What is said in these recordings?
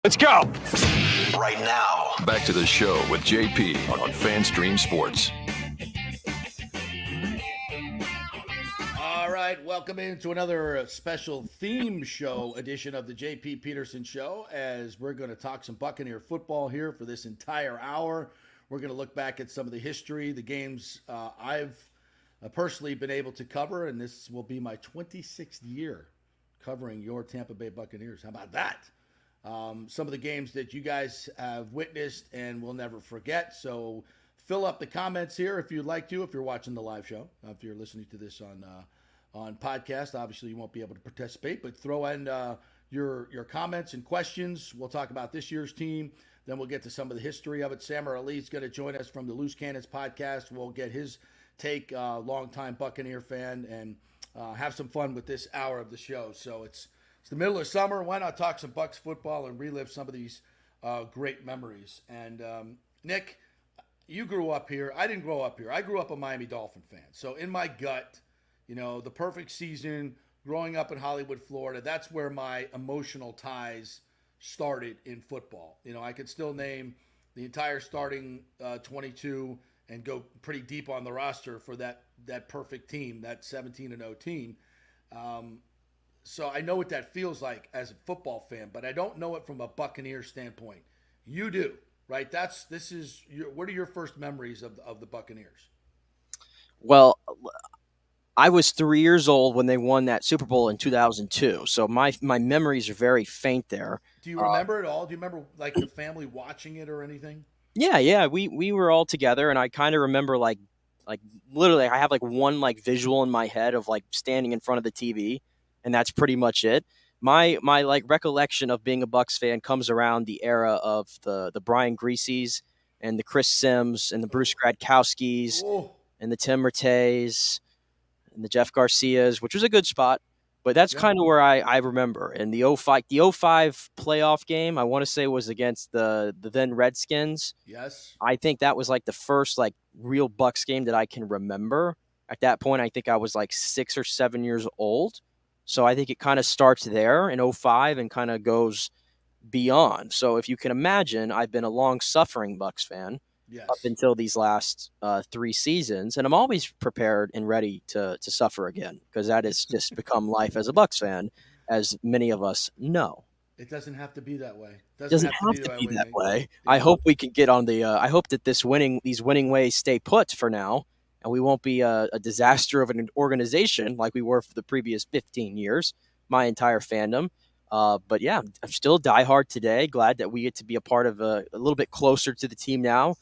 Let's go. Right now. Back to the show with JP on FanStream Sports. All right, welcome into another special theme show edition of the JP Peterson Show, as we're going to talk some Buccaneer football here for this entire hour. We're going to look back at some of the history, the games I've personally been able to cover, and this will be my 26th year covering your Tampa Bay Buccaneers. How about that? Some of the games that you guys have witnessed and will never forget. So fill up the comments here if you'd like to, if you're watching the live show. If you're listening to this on podcast, obviously you won't be able to participate, but throw in your comments and questions. We'll talk about this year's team. Then we'll get to some of the history of it. Sam Ali is going to join us from the Loose Cannons podcast. We'll get his take, longtime Buccaneer fan, and have some fun with this hour of the show. So it's the middle of summer. Why not talk some Bucs football and relive some of these great memories? And Nick, you grew up here. I didn't grow up here. I grew up a Miami Dolphin fan. So in my gut, the perfect season, growing up in Hollywood, Florida, that's where my emotional ties started in football. I could still name the entire starting 22 and go pretty deep on the roster for that perfect team, that 17-0 team. So I know what that feels like as a football fan, but I don't know it from a Buccaneer standpoint. You do, right? What are your first memories of the Buccaneers? Well, I was 3 years old when they won that Super Bowl in 2002, so my memories are very faint there. Do you remember it all? Do you remember like the family watching it or anything? Yeah, we were all together, and I kind of remember like literally I have like one like visual in my head of like standing in front of the TV, and that's pretty much it. My like recollection of being a Bucs fan comes around the era of the Brian Griese's and the Chris Sims and the Bruce Gradkowskis and the Tim Rattays and the Jeff Garcias, which was a good spot. But that's kind of where I remember. And the 05 playoff game, I want to say, was against the then Redskins. Yes. I think that was like the first like real Bucs game that I can remember. At that point, I think I was like 6 or 7 years old. So I think it kind of starts there in 05 and kind of goes beyond. So if you can imagine, I've been a long-suffering Bucs fan up until these last 3 seasons, and I'm always prepared and ready to suffer again, because that has just become life as a Bucs fan, as many of us know. It doesn't have to be that way. It doesn't have to be that way. Yeah. I hope we can get on the. I hope that these winning ways stay put for now, and we won't be a disaster of an organization like we were for the previous 15 years, my entire fandom. But yeah, I'm still diehard today. Glad that we get to be a part of a little bit closer to the team now,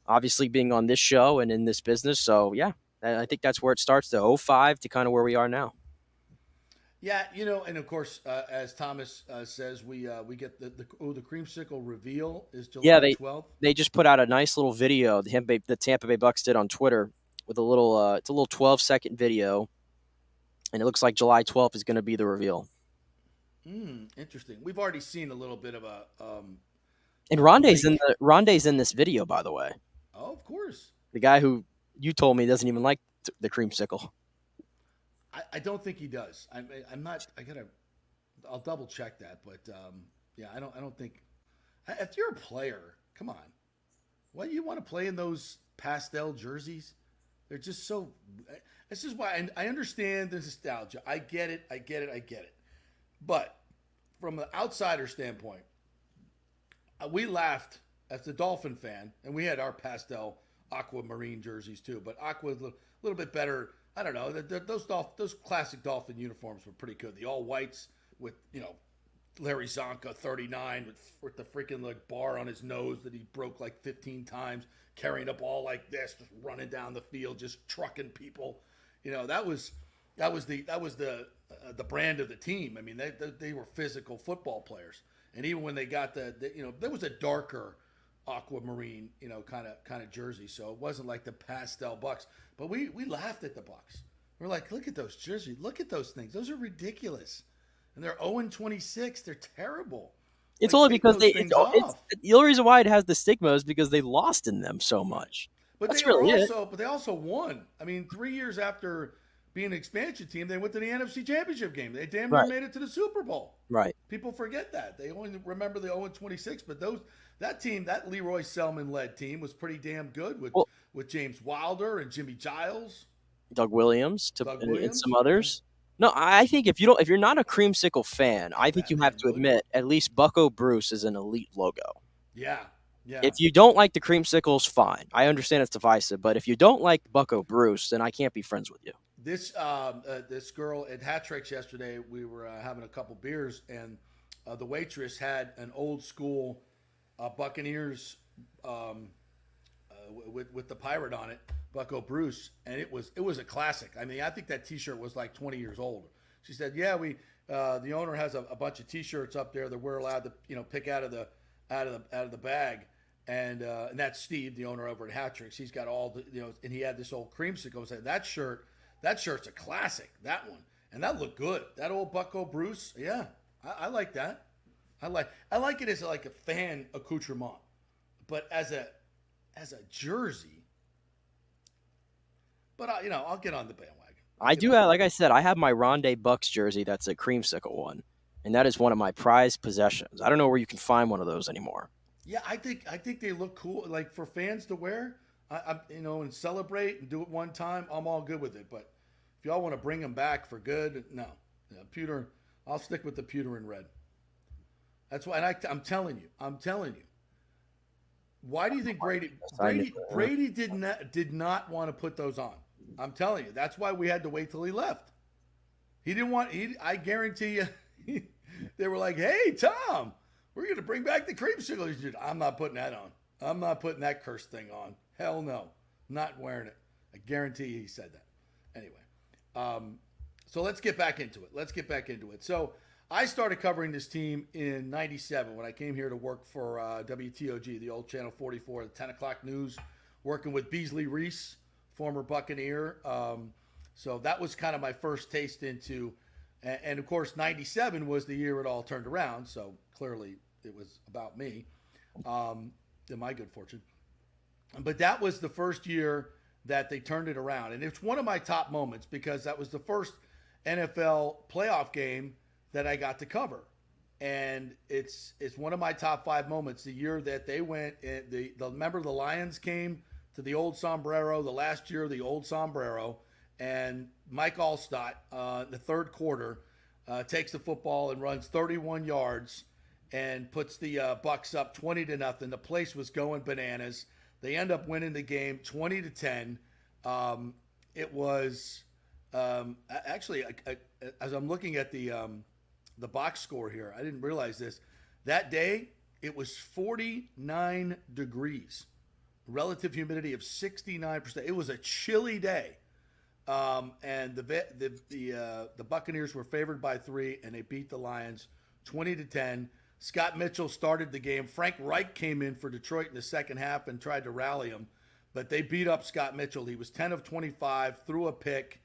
obviously being on this show and in this business. So yeah, I think that's where it starts, the 05 to kind of where we are now. Yeah, and of course, as Thomas says, we get the creamsicle reveal is July 12th. They just put out a nice little video the Tampa Bay Bucs did on Twitter with it's a little 12-second video, and it looks like July 12th is going to be the reveal. Interesting. We've already seen a little bit of a. And Rondé's in this video, by the way. Oh, of course. The guy who you told me doesn't even like the creamsicle. I don't think he does. I'm not. I'll double check that, but yeah, I don't think. If you're a player, come on, what do you want to play in those pastel jerseys? They're just so. This is why I understand the nostalgia. I get it. But from an outsider standpoint, we laughed as the Dolphin fan, and we had our pastel aquamarine jerseys too. But aqua is a little bit better. I don't know. Those classic Dolphin uniforms were pretty good. The all whites with Larry Zonka 39 with the freaking like bar on his nose that he broke like 15 times, carrying a ball like this, just running down the field, just trucking people. That was the brand of the team. I mean, they were physical football players, and even when they got there was a darker aquamarine, kind of jersey, so it wasn't like the pastel Bucs. But we laughed at the Bucs. We're like, look at those jerseys, look at those things, those are ridiculous, and they're 0-26. They're terrible. It's only because the only reason why it has the stigma is because they lost in them so much. But that's they really but they also won. I mean, 3 years after being an expansion team, they went to the NFC Championship game. They damn near Right. made it to the Super Bowl. Right. People forget that. They only remember the 0-26, but that team, that Leroy Selman-led team, was pretty damn good with James Wilder and Jimmy Giles. Doug Williams, Doug and Williams. some others. No, I think if you're not a creamsicle fan, I think you have to admit at least Bucko Bruce is an elite logo. Yeah. Yeah. If you don't like the creamsicles, fine. I understand it's divisive, but if you don't like Bucko Bruce, then I can't be friends with you. This girl at Hat Tricks yesterday, we were having a couple beers, and the waitress had an old school Buccaneers with the pirate on it, Bucko Bruce, and it was a classic. I mean, I think that T-shirt was like 20 years old. She said, "Yeah, the owner has a bunch of T-shirts up there that we're allowed to pick out of the bag." And that's Steve, the owner over at Hat Tricks. He's got all the and he had this old creamsicle. Said that shirt's a classic. That one, and that looked good. That old Bucko Bruce, yeah, I like that. I like it as like a fan accoutrement, but as a jersey. But I'll get on the bandwagon. I do have, like I said, I have my Rondé Bucks jersey. That's a creamsicle one, and that is one of my prized possessions. I don't know where you can find one of those anymore. Yeah, I think they look cool, like for fans to wear. And celebrate and do it one time. I'm all good with it. But if y'all want to bring them back for good, no, pewter. I'll stick with the pewter and red. That's why. And I'm telling you. Why do you think Brady did not want to put those on? I'm telling you. That's why we had to wait till he left. He didn't want. I guarantee you. They were like, "Hey, Tom, we're going to bring back the creamsicle." He said, "I'm not putting that on. I'm not putting that cursed thing on. Hell no. Not wearing it." I guarantee you he said that. Anyway, so let's get back into it. So I started covering this team in 97 when I came here to work for WTOG, the old Channel 44, the 10 o'clock news, working with Beasley Reese, former Buccaneer. So that was kind of my first taste into, and of course, 97 was the year it all turned around. So clearly it was about me, to my good fortune. But that was the first year that they turned it around. And it's one of my top moments because that was the first NFL playoff game that I got to cover. And it's one of my top 5 moments. The year that they went, remember the Lions came to the old Sombrero, the last year of the old Sombrero, and Mike Allstott, the third quarter, takes the football and runs 31 yards and puts the Bucks up 20-0. The place was going bananas. They end up winning the game 20-10. It was actually, as I'm looking at the box score here, I didn't realize this. That day, it was 49 degrees, relative humidity of 69%. It was a chilly day, and the Buccaneers were favored by 3, and they beat the Lions 20-10. Scott Mitchell started the game. Frank Reich came in for Detroit in the second half and tried to rally him, but they beat up Scott Mitchell. He was 10 of 25, threw a pick,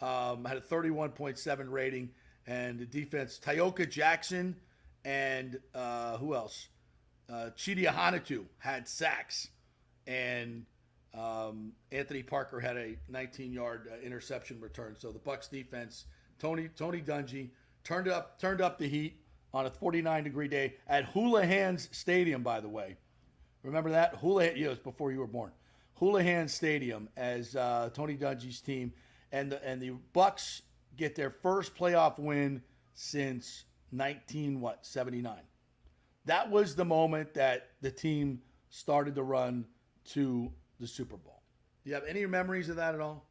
had a 31.7 rating, and the defense, Tyoka Jackson and who else? Chidi Ahanotu had sacks, and Anthony Parker had a 19-yard interception return. So the Bucs defense, Tony Dungy, turned up the heat on a 49-degree day at Houlihan's Stadium, by the way. Remember that? It was before you were born. Houlihan's Stadium as Tony Dungy's team. And the Bucs get their first playoff win since 79. That was the moment that the team started to run to the Super Bowl. Do you have any memories of that at all?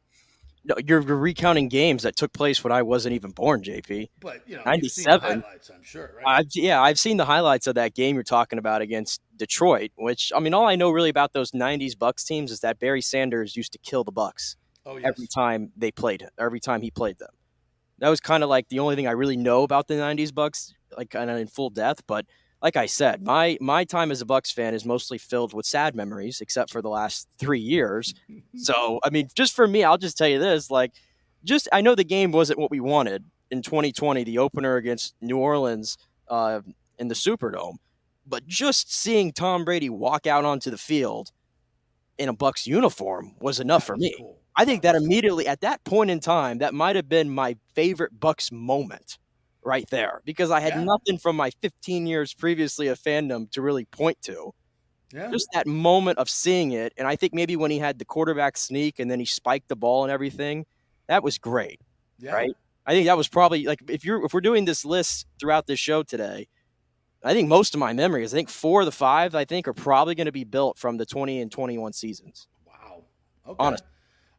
No, you're recounting games that took place when I wasn't even born, JP. But, 97. You've seen the highlights, I'm sure, right? I've seen the highlights of that game you're talking about against Detroit, which, I mean, all I know really about those 90s Bucks teams is that Barry Sanders used to kill the Bucks every time he played them. That was kind of like the only thing I really know about the 90s Bucks, like kind of in full depth. But like I said, my time as a Bucks fan is mostly filled with sad memories, except for the last 3 years. So, I mean, just for me, I'll just tell you this, I know the game wasn't what we wanted in 2020, the opener against New Orleans in the Superdome, but just seeing Tom Brady walk out onto the field in a Bucks uniform was enough for me. Cool. I think that immediately at that point in time, that might have been my favorite Bucks moment right there, because I had nothing from my 15 years previously of fandom to really point to. Yeah. Just that moment of seeing it, and I think maybe when he had the quarterback sneak and then he spiked the ball and everything, that was great, right? I think that was probably, like, if we're doing this list throughout this show today, I think most of my memories, I think 4 of the 5, I think, are probably going to be built from the 20 and 21 seasons. Wow. Okay. Honestly.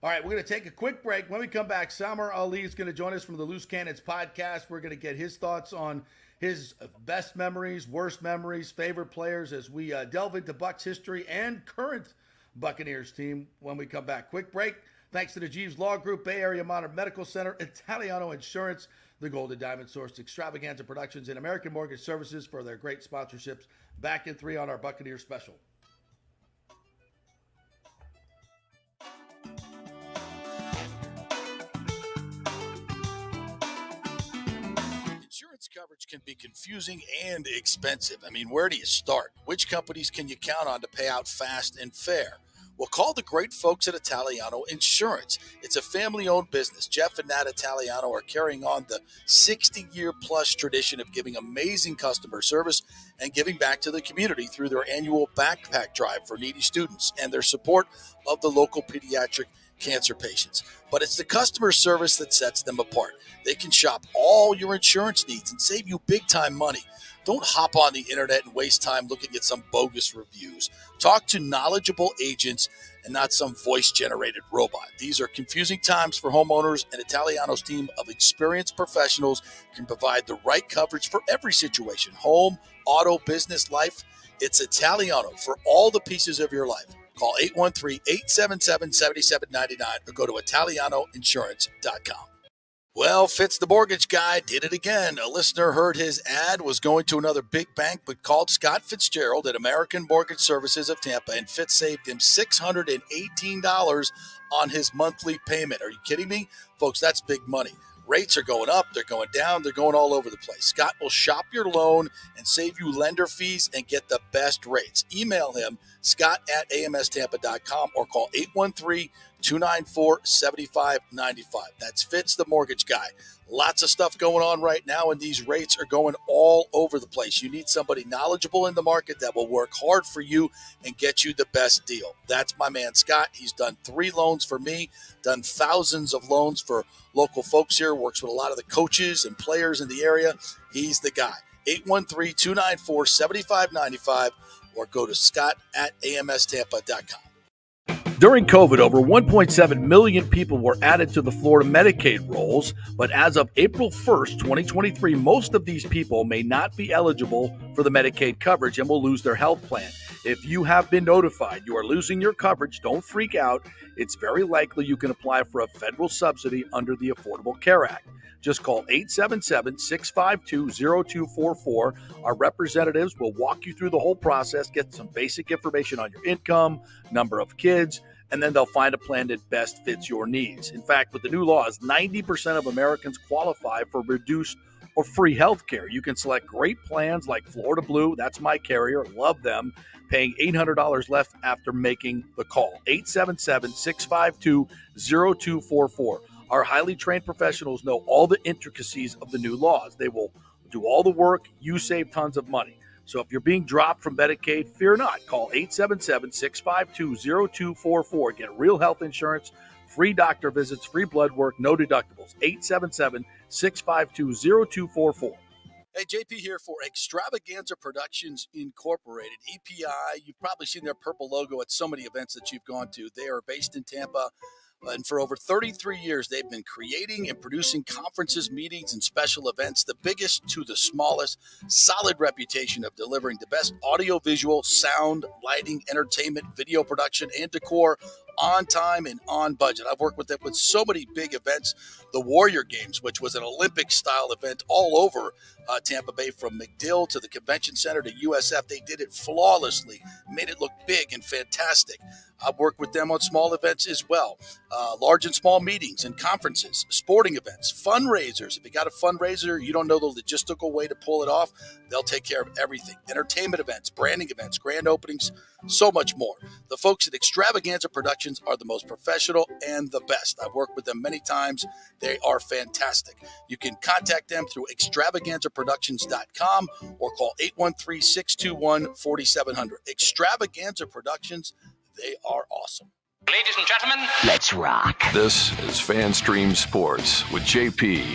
All right, we're going to take a quick break. When we come back, Samar Ali is going to join us from the Loose Cannons podcast. We're going to get his thoughts on his best memories, worst memories, favorite players as we delve into Bucs history and current Buccaneers team when we come back. Quick break. Thanks to the Jeeves Law Group, Bay Area Modern Medical Center, Italiano Insurance, the Golden Diamond Source, Extravaganza Productions, and American Mortgage Services for their great sponsorships. Back in 3 on our Buccaneers special. Insurance coverage can be confusing and expensive. I mean, where do you start? Which companies can you count on to pay out fast and fair? Well, call the great folks at Italiano Insurance. It's a family-owned business. Jeff and Nat Italiano are carrying on the 60-year-plus tradition of giving amazing customer service and giving back to the community through their annual backpack drive for needy students and their support of the local pediatric cancer patients. But it's the customer service that sets them apart. They can shop all your insurance needs and save you big-time money. Don't hop on the internet and waste time looking at some bogus reviews. Talk to knowledgeable agents and not some voice-generated robot. These are confusing times for homeowners, and Italiano's team of experienced professionals can provide the right coverage for every situation: home, auto, business, life. It's Italiano for all the pieces of your life. Call 813-877-7799 or go to ItalianoInsurance.com. Well, Fitz the mortgage guy did it again. A listener heard his ad, was going to another big bank, but called Scott Fitzgerald at American Mortgage Services of Tampa, and Fitz saved him $618 on his monthly payment. Are you kidding me? Folks, that's big money. Rates are going up, they're going down, they're going all over the place. Scott will shop your loan and save you lender fees and get the best rates. Email him, scott@amstampa.com, or call 813-294-7595. That's Fitz the mortgage guy. Lots of stuff going on right now, and these rates are going all over the place. You need somebody knowledgeable in the market that will work hard for you and get you the best deal. That's my man, Scott. He's done 3 loans for me, done thousands of loans for local folks here, works with a lot of the coaches and players in the area. He's the guy. 813-294-7595, or go to scott@amstampa.com. During COVID, over 1.7 million people were added to the Florida Medicaid rolls, but as of April 1st, 2023, most of these people may not be eligible for the Medicaid coverage and will lose their health plan. If you have been notified you are losing your coverage, don't freak out. It's very likely you can apply for a federal subsidy under the Affordable Care Act. Just call 877-652-0244. Our representatives will walk you through the whole process, get some basic information on your income, number of kids, and then they'll find a plan that best fits your needs. In fact, with the new laws, 90% of Americans qualify for reduced or free health care. You can select great plans like Florida Blue, that's my carrier, love them, paying $800 left after making the call. 877-652-0244. Our highly trained professionals know all the intricacies of the new laws. They will do all the work. You save tons of money. So if you're being dropped from Medicaid, fear not. Call 877-652-0244. Get real health insurance, free doctor visits, free blood work, no deductibles. 877-652-0244. Hey, JP here for Extravaganza Productions Incorporated, EPI. You've probably seen their purple logo at so many events that you've gone to. They are based in Tampa. And for over 33 years, they've been creating and producing conferences, meetings, and special events, the biggest to the smallest. Solid reputation of delivering the best audio-visual, sound, lighting, entertainment, video production, and decor on time and on budget. I've worked with them with so many big events. The Warrior Games, which was an Olympic-style event all over Tampa Bay, from McDill to the Convention Center to USF. They did it flawlessly, made it look big and fantastic. I've worked with them on small events as well, large and small meetings and conferences, sporting events, fundraisers. If you got a fundraiser, you don't know the logistical way to pull it off, they'll take care of everything. Entertainment events, branding events, grand openings, so much more. The folks at Extravaganza Productions Productions are the most professional and the best. I've worked with them many times. They are fantastic. You can contact them through extravaganzaproductions.com or call 813-621-4700. Extravaganza Productions, they are awesome. Ladies and gentlemen, let's rock. This is FanStream Sports with JP.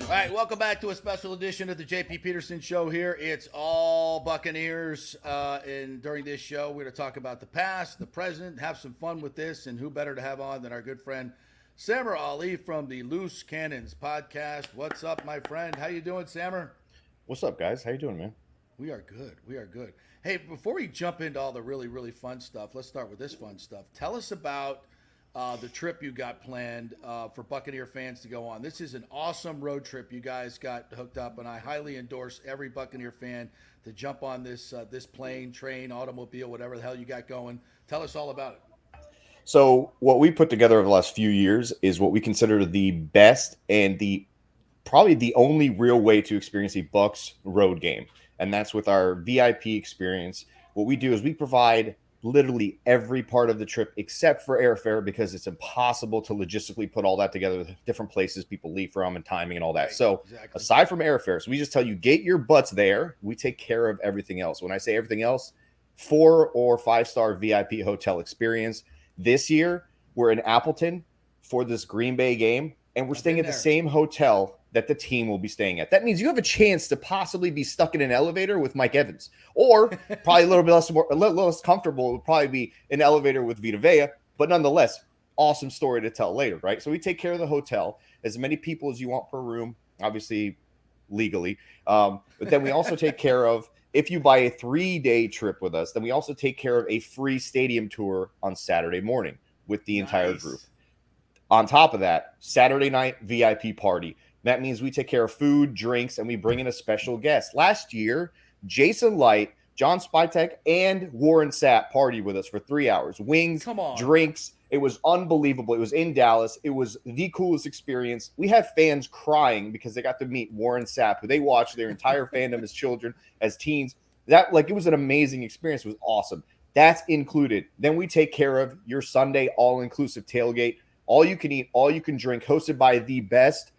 All right, welcome back to a special edition of the JP Peterson Show here. It's all Buccaneers, and during this show, we're going to talk about the past, the present, have some fun with this, and who better to have on than our good friend Samar Ali from the Loose Cannons podcast. What's up, my friend? How you doing, Samar? What's up, guys? How you doing, man? We are good. We are good. Hey, before we jump into all the really, really fun stuff, let's start with this fun stuff. Tell us about the trip you got planned for Buccaneer fans to go on. This is an awesome road trip you guys got hooked up, and I highly endorse every Buccaneer fan to jump on this plane, train, automobile, whatever the hell you got going. Tell us all about it. So what we put together over the last few years is what we consider the best and probably the only real way to experience a Bucs road game. And that's with our VIP experience. What we do is we provide literally every part of the trip except for airfare, because it's impossible to logistically put all that together with different places people leave from and timing and all that. Right, so exactly. Aside from airfare, so we just tell you, get your butts there. We take care of everything else. When I say everything else, 4 or 5-star VIP hotel experience. This year, we're in Appleton for this Green Bay game, and we're staying at the same hotel that the team will be staying at. That means you have a chance to possibly be stuck in an elevator with Mike Evans, or probably a little less comfortable would probably be an elevator with Vita Vea, but nonetheless, awesome story to tell later, right? So we take care of the hotel, as many people as you want per room, obviously legally. But then we also take care of, if you buy a 3-day trip with us, then we also take care of a free stadium tour on Saturday morning with the entire group. On top of that, Saturday night VIP party. That means we take care of food, drinks, and we bring in a special guest. Last year, Jason Light, John Spytek, and Warren Sapp partied with us for 3 hours. Wings, drinks. It was unbelievable. It was in Dallas. It was the coolest experience. We had fans crying because they got to meet Warren Sapp, who they watched their entire fandom as children, as teens. It was an amazing experience. It was awesome. That's included. Then we take care of your Sunday all-inclusive tailgate. All you can eat, all you can drink, hosted by the best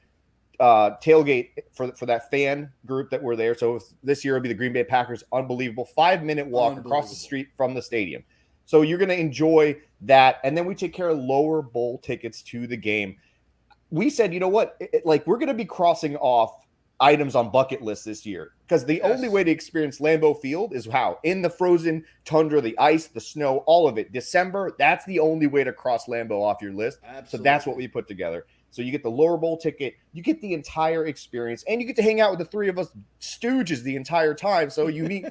tailgate for that fan group that were there. So this year it'll be the Green Bay Packers. Unbelievable. 5-minute walk across the street from the stadium. So you're going to enjoy that. And then we take care of lower bowl tickets to the game. We said, you know what? We're going to be crossing off items on bucket lists this year, because the only way to experience Lambeau Field is how? In the frozen tundra, the ice, the snow, all of it. December, that's the only way to cross Lambeau off your list. Absolutely. So that's what we put together. So you get the lower bowl ticket, you get the entire experience, and you get to hang out with the three of us stooges the entire time. So you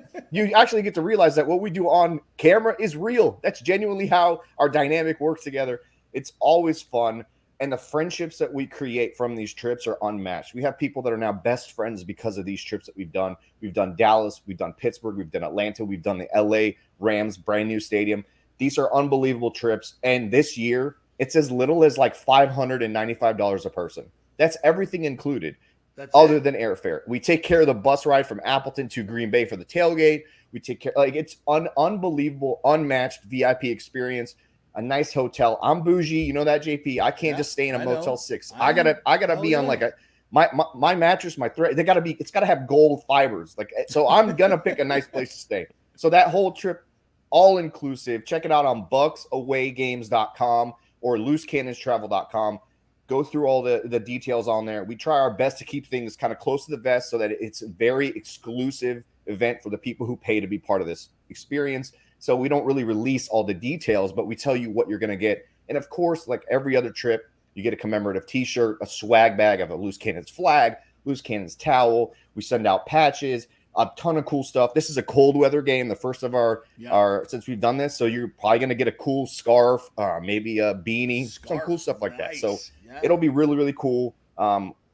actually get to realize that what we do on camera is real. That's genuinely how our dynamic works together. It's always fun. And the friendships that we create from these trips are unmatched. We have people that are now best friends because of these trips that we've done. We've done Dallas, we've done Pittsburgh, we've done Atlanta, we've done the LA Rams brand new stadium. These are unbelievable trips. And this year, it's as little as like $595 a person. That's everything included, other than airfare. We take care of the bus ride from Appleton to Green Bay for the tailgate. We take care, it's unbelievable, unmatched VIP experience. A nice hotel. I'm bougie, you know that, JP. I can't just stay in a Motel 6. I gotta be on like my mattress, my thread. It's gotta have gold fibers. So I'm gonna pick a nice place to stay. So that whole trip, all inclusive. Check it out on bucksawaygames.com or loosecannonstravel.com. Go through all the details on there. We try our best to keep things kind of close to the vest so that it's a very exclusive event for the people who pay to be part of this experience. So we don't really release all the details, but we tell you what you're going to get. And of course, like every other trip, you get a commemorative t-shirt, a swag bag of a Loose Cannons flag, Loose Cannons towel. We send out patches, a ton of cool stuff. This is a cold weather game, the first of our since we've done this. So you're probably going to get a cool scarf, maybe a beanie, some cool stuff like that. So it'll be really, really cool.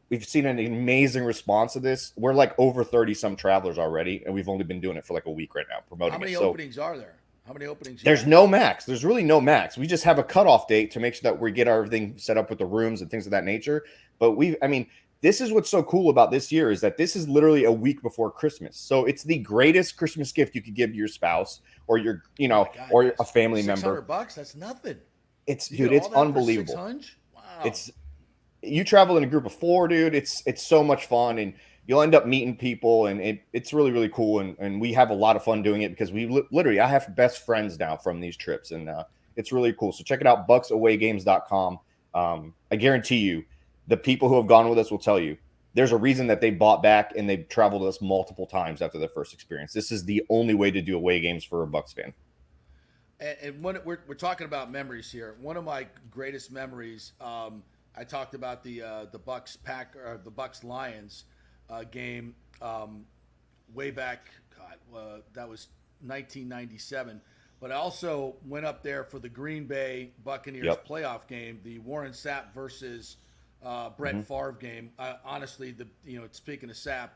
We've seen an amazing response to this. We're like over 30-some travelers already, and we've only been doing it for like a week right now, promoting it. How many openings are there? How many openings? There's no max. There's really no max. We just have a cutoff date to make sure that we get everything set up with the rooms and things of that nature. But this is what's so cool about this year is that this is literally a week before Christmas. So it's the greatest Christmas gift you could give your spouse or your, or a family member. $600, that's nothing. It's unbelievable. Wow. You travel in a group of 4, dude. It's so much fun, and you'll end up meeting people, and it's really, really cool. And we have a lot of fun doing it because I have best friends now from these trips, and it's really cool. So check it out, bucksawaygames.com. I guarantee you, the people who have gone with us will tell you there's a reason that they bought back and they've traveled with us multiple times after their first experience. This is the only way to do away games for a Bucs fan. And when we're talking about memories here, one of my greatest memories, I talked about the Bucs Lions game way back. That was 1997. But I also went up there for the Green Bay Buccaneers playoff game, the Warren Sapp versus Brett Favre game. Honestly, speaking of Sapp,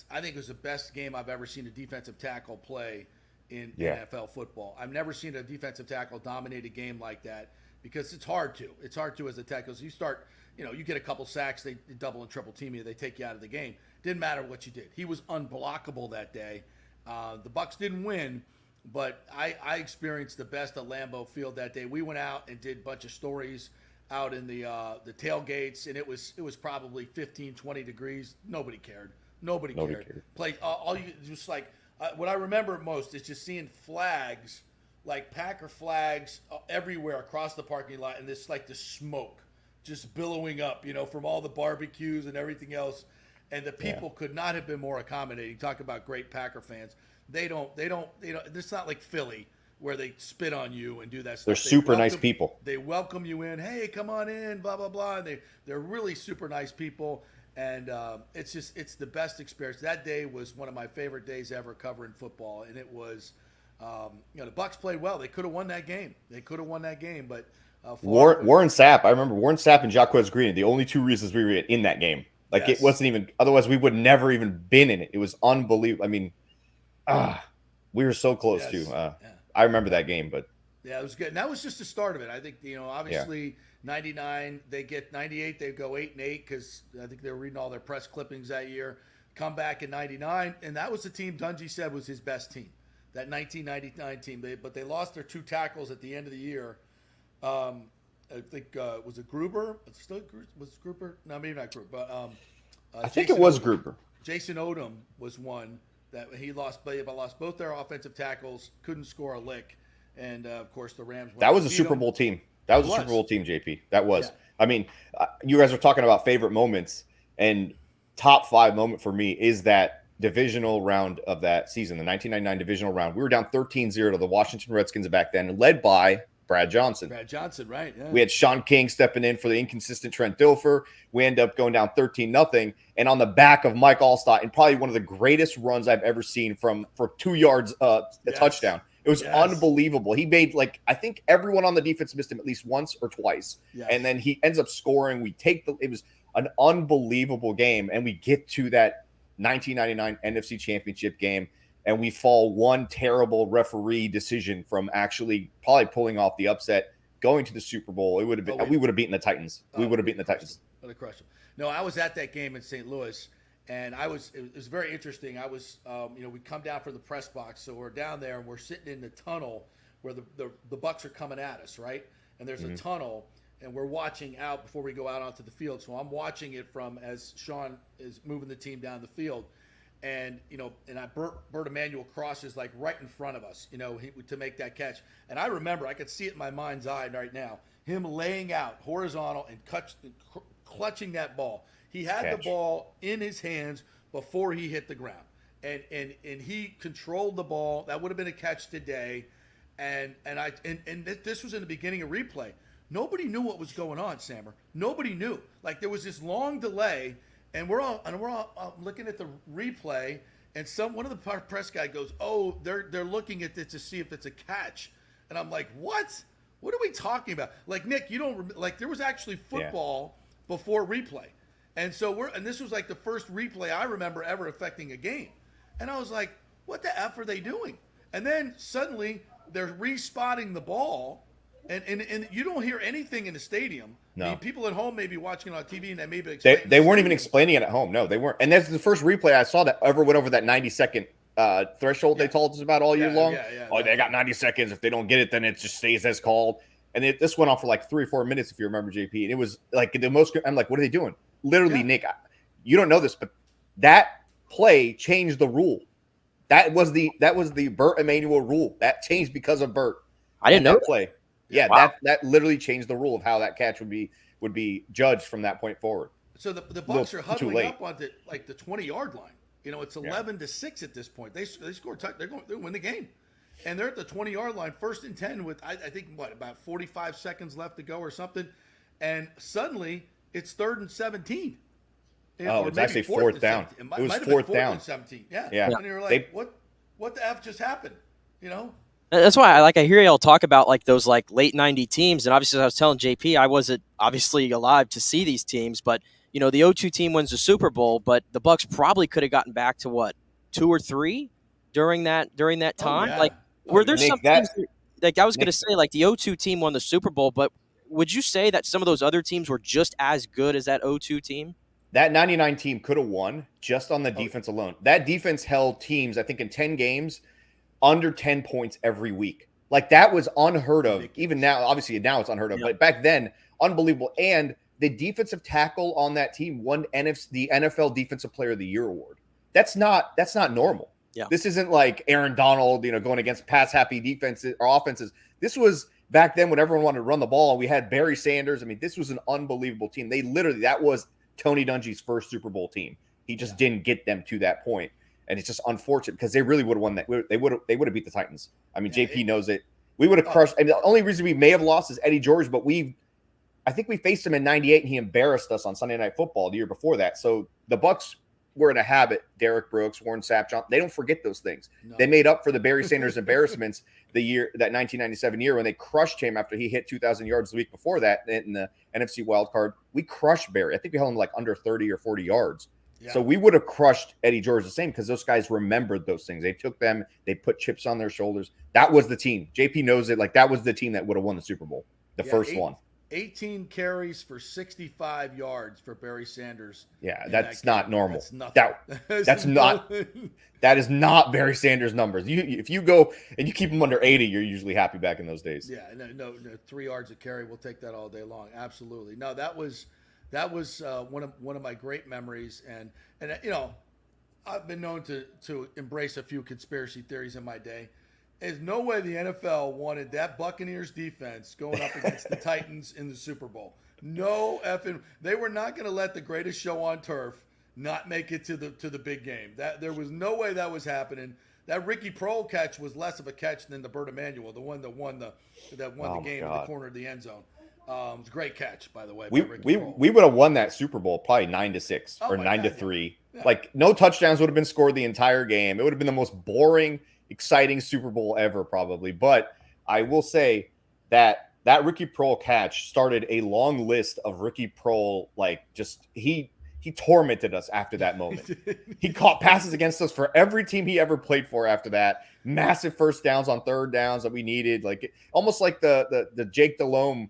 I think it was the best game I've ever seen a defensive tackle play in NFL football. I've never seen a defensive tackle dominate a game like that because it's hard to. It's hard to as a tackle. So you start, you get a couple sacks, they double and triple team you, they take you out of the game. Didn't matter what you did. He was unblockable that day. The Bucs didn't win, but I experienced the best at Lambeau Field that day. We went out and did a bunch of stories out in the tailgates, and it was probably 15, 20 degrees. Nobody cared. Nobody cared. All you just like what I remember most is just seeing flags, like Packer flags everywhere across the parking lot, and this like the smoke just billowing up, from all the barbecues and everything else. And the people could not have been more accommodating. Talk about great Packer fans. They don't. It's not like Philly where they spit on you and do that stuff. They're super nice people. They welcome you in. Hey, come on in. Blah blah blah. And they're really super nice people. And it's the best experience. That day was one of my favorite days ever covering football. And it was, the Bucs played well. They could have won that game. But Warren Sapp. I remember Warren Sapp and Jacquez Green. The only 2 reasons we were in that game. It wasn't even. Otherwise, we would never even been in it. It was unbelievable. I mean, we were so close to. I remember that game, but it was good. And that was just the start of it. I think obviously 99, they get 98, they go 8-8 because I think they were reading all their press clippings that year. Come back in 99, and that was the team Dungy said was his best team, that 1999 team. But they lost their 2 tackles at the end of the year. I think was it Gruber? Was it Gruber? No, maybe not Gruber. But I think it was Gruber. Jason Odom was one that he lost. But lost both their offensive tackles. Couldn't score a lick, and of course the Rams. That was a Super Bowl team. That was a Super Bowl team, JP. That was. Yeah. I mean, you guys are talking about favorite moments, and top 5 moment for me is that divisional round of that season, the 1999 divisional round. We were down 13-0 to the Washington Redskins back then, led by Brad Johnson, right? Yeah. We had Sean King stepping in for the inconsistent Trent Dilfer. We end up going down 13-0, and on the back of Mike Allstott, and probably one of the greatest runs I've ever seen for 2 yards, a touchdown. It was unbelievable. He made I think everyone on the defense missed him at least once or twice, and then he ends up scoring. It was an unbelievable game, and we get to that 1999 NFC Championship game. And we fall one terrible referee decision from actually probably pulling off the upset, going to the Super Bowl. It would have been. We would have beaten the Titans. We would have beaten the Titans. Would have crushed them. No, I was at that game in St. Louis, and it was very interesting. I was, we come down for the press box, so we're down there and we're sitting in the tunnel where the Bucs are coming at us, right? And there's a tunnel, and we're watching out before we go out onto the field. So I'm watching it from as Sean is moving the team down the field. And Bert Emanuel crosses right in front of us, to make that catch. And I remember, I could see it in my mind's eye right now, him laying out horizontal and clutching that ball. He had the ball in his hands before he hit the ground, and he controlled the ball. That would have been a catch today. And this was in the beginning of replay. Nobody knew what was going on, Sammer. Nobody knew. There was this long delay. And we're all looking at the replay, and one of the press guy goes, "Oh, they're looking at this to see if it's a catch," and I'm like, "What? What are we talking about?" Nick, you don't there was actually football before replay, and so this was the first replay I remember ever affecting a game, and I was like, "What the f are they doing?" And then suddenly they're respotting the ball, And you don't hear anything in the stadium. No. I mean, people at home may be watching it on TV and they may be They weren't even explaining it at home. No, they weren't. And that's the first replay I saw that ever went over that 90-second threshold they told us about all year long. They got 90 seconds. If they don't get it, then it just stays as called. And this went on for like 3 or 4 minutes, if you remember, JP. And it was like the most. I'm like, what are they doing? Literally, Nick, you don't know this, but that play changed the rule. That was the Burt Emanuel rule. That changed because of Burt. I didn't know that play. Yeah, wow. that literally changed the rule of how that catch would be judged from that point forward. So the Bucs are huddling up on the 20-yard line. You know, it's 11-6 at this point. They scored. They're going to win the game, and they're at the 20-yard line, 1st and 10 with I think about 45 seconds left to go or something, and suddenly it's 3rd and 17. Oh, it's actually 4th down. It was 4th down. And 17. Yeah. And you're like, what the F just happened? You know. That's why I hear y'all talk about like those like late 90 teams, and obviously as I was telling JP, I wasn't obviously alive to see these teams, but you know the 0-2 team wins the Super Bowl, but the Bucs probably could have gotten back to what 2 or 3 during that time. Like were there some teams like I was going to say like the 0-2 team won the Super Bowl, but would you say that some of those other teams were just as good as that 0-2 team? That 99 team could have won just on the defense alone. That defense held teams, I think, in 10 games under 10 points every week. Like that was unheard of. Even now, obviously now it's unheard of, but back then, unbelievable. And the defensive tackle on that team won the NFL Defensive Player of the Year award. That's not normal. Yeah. This isn't like Aaron Donald, going against pass-happy defenses or offenses. This was back then when everyone wanted to run the ball. We had Barry Sanders. I mean, this was an unbelievable team. That was Tony Dungy's first Super Bowl team. He just didn't get them to that point. And it's just unfortunate because they really would have won that. They would have beat the Titans. I mean, JP knows it. We would have crushed. I mean, the only reason we may have lost is Eddie George, but I think we faced him in '98 and he embarrassed us on Sunday Night Football the year before that. So the Bucs were in a habit. Derek Brooks, Warren Sapp, John, they don't forget those things. No. They made up for the Barry Sanders embarrassments that 1997 year when they crushed him after he hit 2,000 yards the week before that in the NFC wild card. We crushed Barry. I think we held him like under 30 or 40 yards. Yeah. So we would have crushed Eddie George the same because those guys remembered those things. They took them, they put chips on their shoulders. That was the team. JP knows it. Like that was the team that would have won the Super Bowl, the first one. 18 carries for 65 yards for Barry Sanders. Yeah, that's not normal. That's nothing. That is not Barry Sanders numbers. If you go and you keep him under 80, you're usually happy back in those days. Yeah, no 3 yards a carry. We'll take that all day long. Absolutely. No, that was one of my great memories, and I've been known to embrace a few conspiracy theories in my day. There's no way the NFL wanted that Buccaneers defense going up against the Titans in the Super Bowl. No effing. They were not going to let the greatest show on turf not make it to the big game. That there was no way that was happening. That Ricky Prohl catch was less of a catch than the Burt Emanuel, the one that won the game in the corner of the end zone. It was a great catch, by the way. We would have won that Super Bowl probably 9-6 or 9-3. Yeah. Like no touchdowns would have been scored the entire game. It would have been the most boring, exciting Super Bowl ever, probably. But I will say that Ricky Prohl catch started a long list of Ricky Prohl, he tormented us after that moment. He caught passes against us for every team he ever played for after that. Massive first downs on third downs that we needed, almost like the Jake Delhomme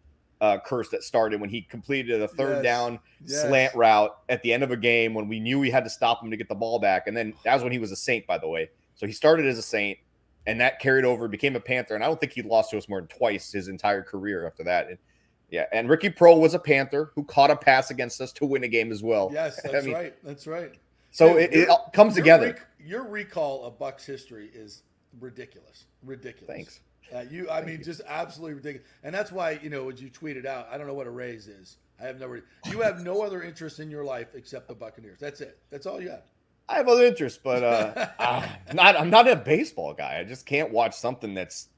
curse that started when he completed a third down slant route at the end of a game when we knew we had to stop him to get the ball back. And then that was when he was a Saint, by the way. So he started as a Saint, and that carried over, became a Panther. And I don't think he lost to us more than twice his entire career after that. And Ricky Prohl was a Panther who caught a pass against us to win a game as well. Yes, that's right. That's right. So it comes together. Your recall of Bucs history is ridiculous. Ridiculous. Thanks. Just absolutely ridiculous. And that's why, when you tweeted out, I don't know what a raise is. You have no other interest in your life except the Buccaneers. That's it. That's all you have. I have other interests, but I'm not a baseball guy. I just can't watch something that's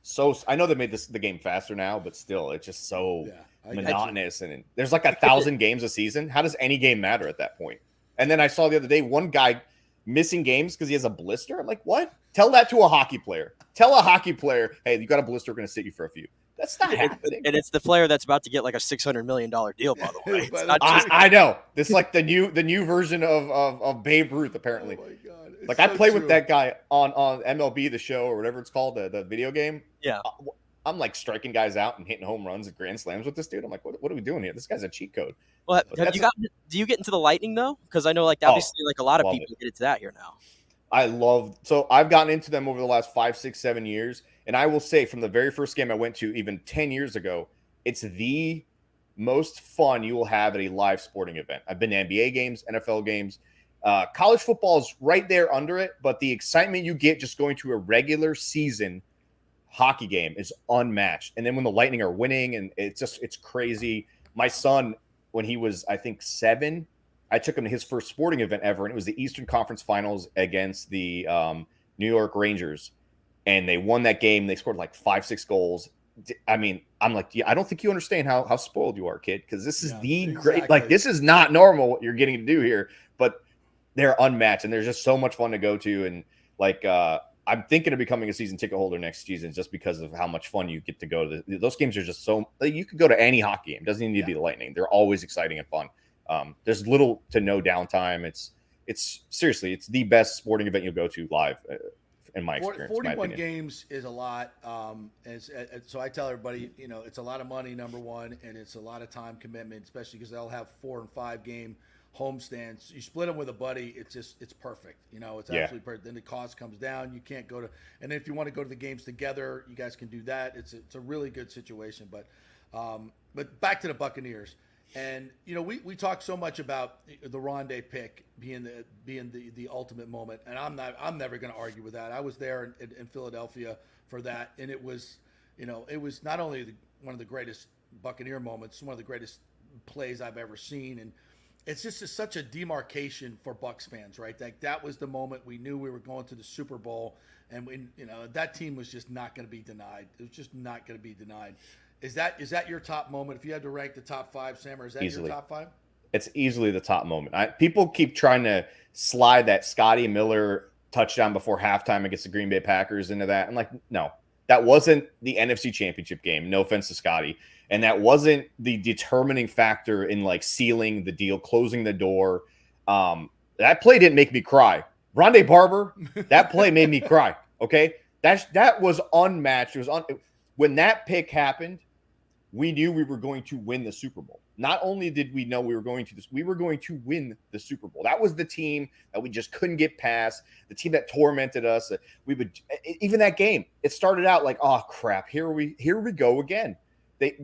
so. I know they made the game faster now, but still, it's just so monotonous. And there's like 1,000 games a season. How does any game matter at that point? And then I saw the other day one guy missing games because he has a blister. I'm like, what? Tell that to a hockey player. Tell a hockey player, hey, you got a blister. We're going to sit you for a few. That's not happening. And it's the player that's about to get like a $600 million deal, by the way. I know. This is like the new version of Babe Ruth, apparently. Oh, my God. I played with that guy on MLB, the show, or whatever it's called, the video game. Yeah. I'm like striking guys out and hitting home runs and grand slams with this dude. I'm like, what are we doing here? This guy's a cheat code. Well, do you get into the Lightning though? Because I know obviously a lot of people get into that here now. So I've gotten into them over the last 5, 6, 7 years. And I will say from the very first game I went to, even 10 years ago, it's the most fun you will have at a live sporting event. I've been to NBA games, NFL games. College football is right there under it, but the excitement you get just going to a regular season hockey game is unmatched. And then when the Lightning are winning, and it's crazy. My son, when he was, I think, 7, I took him to his first sporting event ever, and it was the Eastern Conference Finals against the New York Rangers. And they won that game. They scored like 5, 6 goals. I mean, I'm like, yeah, I don't think you understand how spoiled you are, kid, because this is great. Like, this is not normal what you're getting to do here, but they're unmatched, and they're just so much fun to go to. And like, I'm thinking of becoming a season ticket holder next season just because of how much fun you get to go to. Those games are just so, like, you could go to any hockey game. It doesn't even need to be the Lightning. They're always exciting and fun. There's little to no downtime. It's seriously, it's the best sporting event you'll go to live, in my experience. 41 games is a lot. So I tell everybody, it's a lot of money, number one, and it's a lot of time commitment, especially because they'll have 4 and 5 game homestands. You split them with a buddy, it's perfect. It's absolutely perfect. Then the cost comes down. You can't go to, and if you want to go to the games together, you guys can do that. It's a really good situation. But back to the Buccaneers. And we talk so much about the Rondé pick being the ultimate moment, and I'm never going to argue with that. I was there in Philadelphia for that, and it was not only one of the greatest Buccaneer moments, one of the greatest plays I've ever seen, and it's just such a demarcation for Bucs fans, right? Like, that was the moment we knew we were going to the Super Bowl, and that team was just not going to be denied. It was just not going to be denied. Is that your top moment? If you had to rank the top 5, Sam, or is that easily your top 5? It's easily the top moment. People keep trying to slide that Scotty Miller touchdown before halftime against the Green Bay Packers into that. I'm like, no, that wasn't the NFC Championship game. No offense to Scotty. And that wasn't the determining factor in like sealing the deal, closing the door. That play didn't make me cry. Rondé Barber, that play made me cry. Okay. That was unmatched. When that pick happened, we knew we were going to win the Super Bowl. Not only did we know we were going to win the Super Bowl. That was the team that we just couldn't get past, the team that tormented us. Even that game, it started out like, oh crap, here we go again.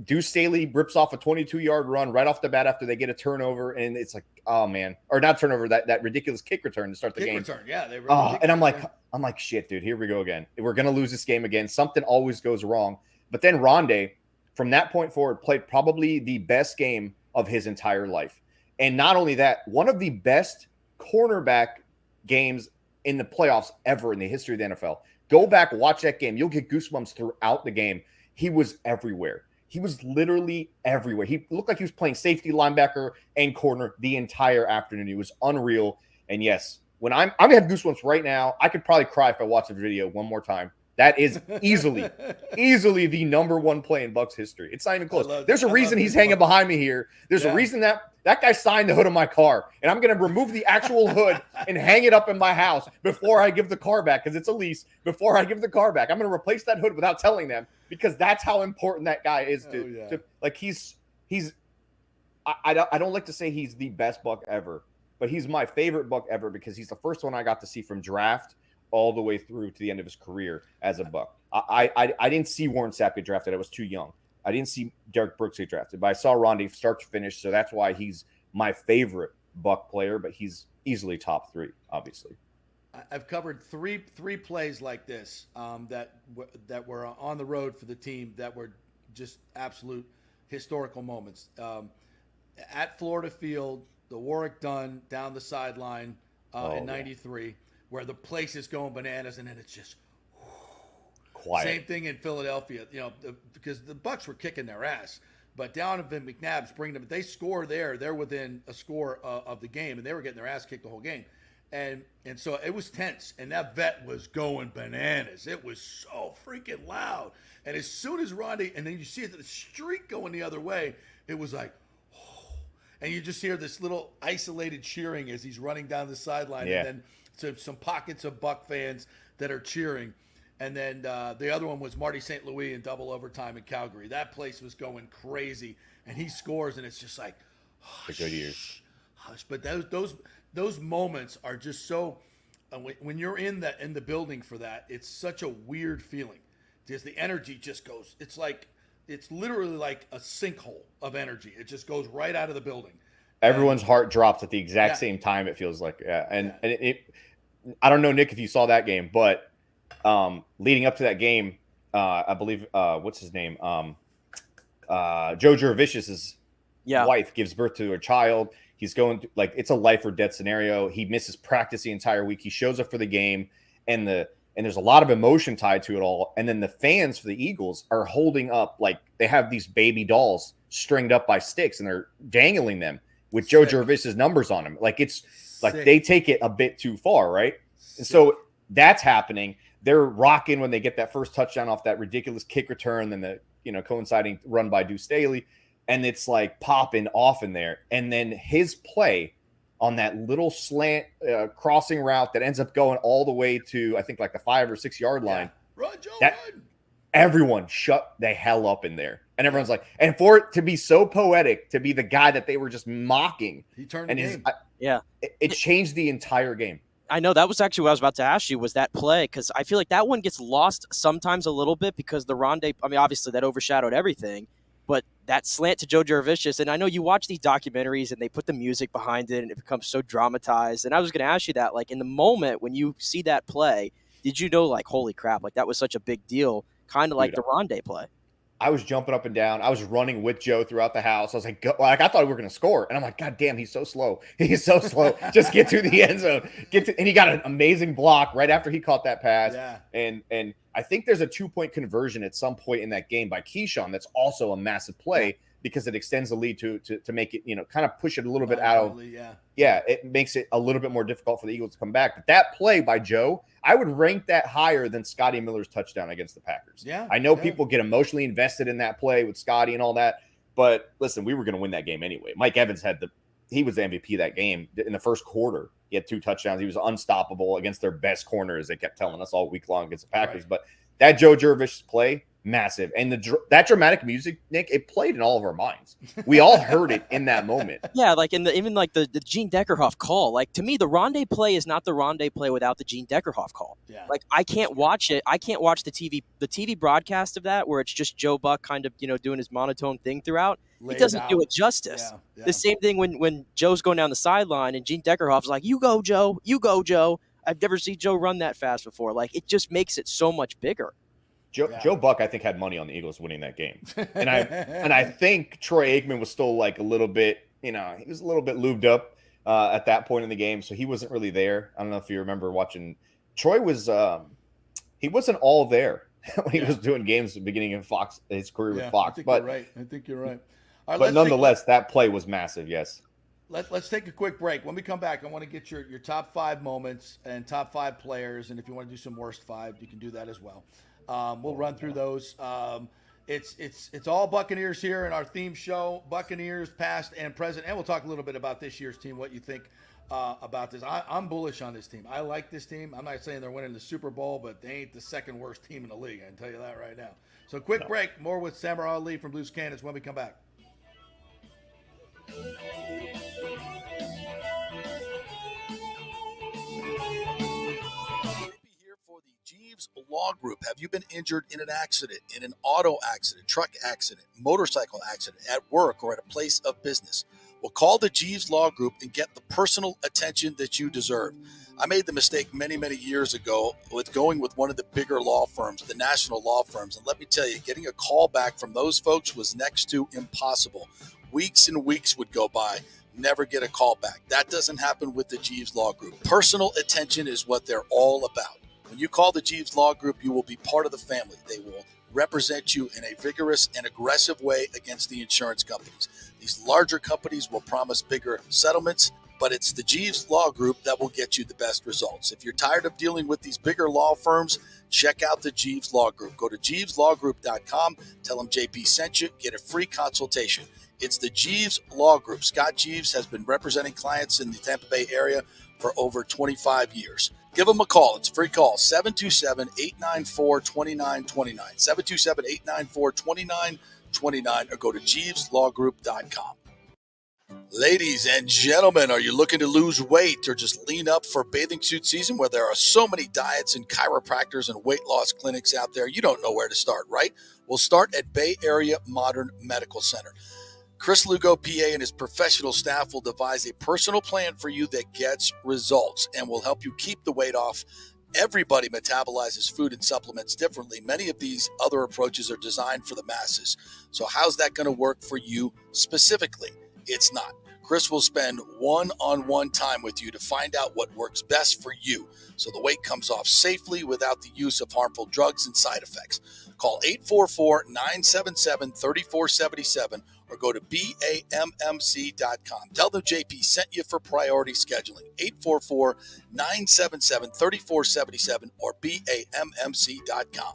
Deuce Staley rips off a 22-yard run right off the bat after they get a turnover, and it's like, oh man, or not turnover, that ridiculous kick return to start the game. Return, yeah, they and I'm like, shit, dude, here we go again. We're gonna lose this game again. Something always goes wrong. But then Rondé, from that point forward, played probably the best game of his entire life. And not only that, one of the best cornerback games in the playoffs ever in the history of the NFL. Go back, watch that game. You'll get goosebumps throughout the game. He was everywhere. He was literally everywhere. He looked like he was playing safety, linebacker, and corner the entire afternoon. He was unreal. And yes, when I'm gonna have goosebumps right now. I could probably cry if I watch the video one more time. That is easily the number one play in Bucs history. It's not even close. There's a reason he's hanging behind me here. There's a reason that guy signed the hood of my car, and I'm going to remove the actual hood and hang it up in my house before I give the car back, because it's a lease. Before I give the car back, I'm going to replace that hood without telling them, because that's how important that guy is to like. I don't like to say he's the best Buck ever, but he's my favorite Buck ever because he's the first one I got to see from draft all the way through to the end of his career as a Buck. I didn't see Warren Sapp get drafted. I was too young. I didn't see Derek Brooks get drafted, but I saw Rondé start to finish, so that's why he's my favorite Buck player, but he's easily top 3, obviously. I've covered three plays like this that were on the road for the team that were just absolute historical moments. At Florida Field, the Warwick Dunn down the sideline in 93. Where the place is going bananas, and then it's just quiet. Same thing in Philadelphia, because the Bucs were kicking their ass, but Donovan McNabb's bringing them. They score there; they're within a score of the game, and they were getting their ass kicked the whole game, and so it was tense. And that vet was going bananas. It was so freaking loud. And as soon as Rondé, and then you see the streak going the other way, it was like, and you just hear this little isolated cheering as he's running down the sideline, and then some pockets of Buck fans that are cheering. And then the other one was Marty St. Louis in double overtime in Calgary. That place was going crazy, and he scores, and it's just like, The good years. hush. But those moments are just so. When you're in the building for that, it's such a weird feeling, because the energy just goes. It's literally like a sinkhole of energy. It just goes right out of the building. Everyone's heart drops at the exact same time. It feels like, and I don't know, Nick, if you saw that game, but leading up to that game, I believe what's his name, Joe Jurevicius's wife gives birth to a child. He's going to, like, it's a life or death scenario. He misses practice the entire week. He shows up for the game, and there's a lot of emotion tied to it all. And then the fans for the Eagles are holding up, like, they have these baby dolls stringed up by sticks, and they're dangling them with Joe Jurevicius's numbers on them. Like, it's like they take it a bit too far, right? And so that's happening. They're rocking when they get that first touchdown off that ridiculous kick return, then the coinciding run by Deuce Staley. And it's like popping off in there. And then his play on that little slant crossing route that ends up going all the way to, I think, like the 5 or 6 yard line. Run, Joe, run. Everyone shut the hell up in there. And everyone's like, and for it to be so poetic, to be the guy that they were just mocking. He turned the game. It changed the entire game. I know that was actually what I was about to ask you, was that play, because I feel like that one gets lost sometimes a little bit because the Rondé, I mean, obviously that overshadowed everything. But that slant to Joe Jurevicius, and I know you watch these documentaries and they put the music behind it and it becomes so dramatized. And I was going to ask you that, like, in the moment when you see that play, did you know, like, holy crap, like that was such a big deal, kind of like the Rondé play? I was jumping up and down. I was running with Joe throughout the house. I was like, I thought we were going to score. And I'm like, God damn, he's so slow. He's so slow. Just get to the end zone. And he got an amazing block right after he caught that pass. Yeah. And I think there's a 2-point conversion at some point in that game by Keyshawn. That's also a massive play because it extends the lead to make it, kind of push it a little bit out of. Yeah, it makes it a little bit more difficult for the Eagles to come back. But that play by Joe, I would rank that higher than Scotty Miller's touchdown against the Packers. Yeah, I know people get emotionally invested in that play with Scotty and all that, but listen, we were going to win that game anyway. Mike Evans he was the MVP of that game in the first quarter. He had 2 touchdowns. He was unstoppable against their best corner, as they kept telling us all week long against the Packers. Right. But that Joe Jurevicius play, massive. And that dramatic music, Nick, it played in all of our minds. We all heard it in that moment. Yeah, like even the Gene Deckerhoff call. Like, to me, the Rondé play is not the Rondé play without the Gene Deckerhoff call. Yeah. Like, I can't watch it. I can't watch the TV broadcast of that where it's just Joe Buck kind of, doing his monotone thing throughout. It doesn't do it justice. Yeah. The same thing when Joe's going down the sideline and Gene Deckerhoff's like, "You go, Joe. You go, Joe." I've never seen Joe run that fast before. Like, it just makes it so much bigger. Joe Buck, I think, had money on the Eagles winning that game, and I think Troy Aikman was still like a little bit, he was a little bit lubed up at that point in the game, so he wasn't really there. I don't know if you remember watching. Troy was he wasn't all there when he was doing games at the beginning of his career with Fox. You're right. I think you're right. All right, but nonetheless, that play was massive. Yes. Let's take a quick break. When we come back, I want to get your top 5 moments and top 5 players, and if you want to do some worst 5, you can do that as well. We'll run through those. It's all Buccaneers here in our theme show, Buccaneers past and present, and we'll talk a little bit about this year's team, what you think about this. I'm bullish on this team. I like this team. I'm not saying they're winning the Super Bowl, but they ain't the second worst team in the league. I can tell you that right now. So quick break. More with Samurai Ali from Blues Cannons when we come back. Jeeves Law Group. Have you been injured in an accident, in an auto accident, truck accident, motorcycle accident, at work, or at a place of business? Well, call the Jeeves Law Group and get the personal attention that you deserve. I made the mistake many, many years ago with going with one of the bigger law firms, the national law firms. And let me tell you, getting a call back from those folks was next to impossible. Weeks and weeks would go by, never get a call back. That doesn't happen with the Jeeves Law Group. Personal attention is what they're all about. When you call the Jeeves Law Group, you will be part of the family. They will represent you in a vigorous and aggressive way against the insurance companies. These larger companies will promise bigger settlements, but it's the Jeeves Law Group that will get you the best results. If you're tired of dealing with these bigger law firms, check out the Jeeves Law Group. Go to JeevesLawGroup.com, tell them JP sent you, get a free consultation. It's the Jeeves Law Group. Scott Jeeves has been representing clients in the Tampa Bay area for over 25 years. Give them a call. It's a free call, 727-894-2929, 727-894-2929, or go to JeevesLawGroup.com. Ladies and gentlemen, are you looking to lose weight or just lean up for bathing suit season where there are so many diets and chiropractors and weight loss clinics out there? You don't know where to start, right? We'll start at Bay Area Modern Medical Center. Chris Lugo, PA, and his professional staff will devise a personal plan for you that gets results and will help you keep the weight off. Everybody metabolizes food and supplements differently. Many of these other approaches are designed for the masses. So how's that going to work for you specifically? It's not. Chris will spend one-on-one time with you to find out what works best for you so the weight comes off safely without the use of harmful drugs and side effects. Call 844-977-3477 or go to BAMMC.com. Tell them JP sent you for priority scheduling. 844-977-3477 or BAMMC.com.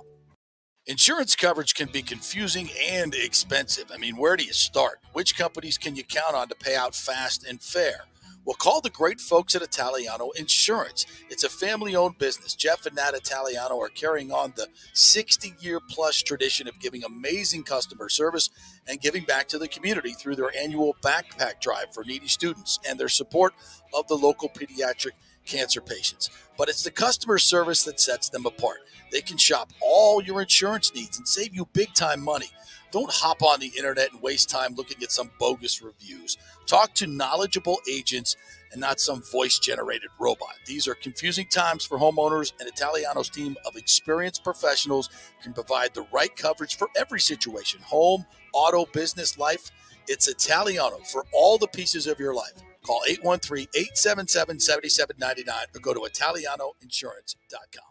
Insurance coverage can be confusing and expensive. I mean, where do you start? Which companies can you count on to pay out fast and fair? Well, call the great folks at Italiano Insurance. It's a family-owned business. Jeff and Nat Italiano are carrying on the 60-year-plus tradition of giving amazing customer service and giving back to the community through their annual backpack drive for needy students and their support of the local pediatric cancer patients. But it's the customer service that sets them apart. They can shop all your insurance needs and save you big-time money. Don't hop on the internet and waste time looking at some bogus reviews. Talk to knowledgeable agents and not some voice-generated robot. These are confusing times for homeowners, and Italiano's team of experienced professionals can provide the right coverage for every situation: home, auto, business, life. It's Italiano for all the pieces of your life. Call 813-877-7799 or go to ItalianoInsurance.com.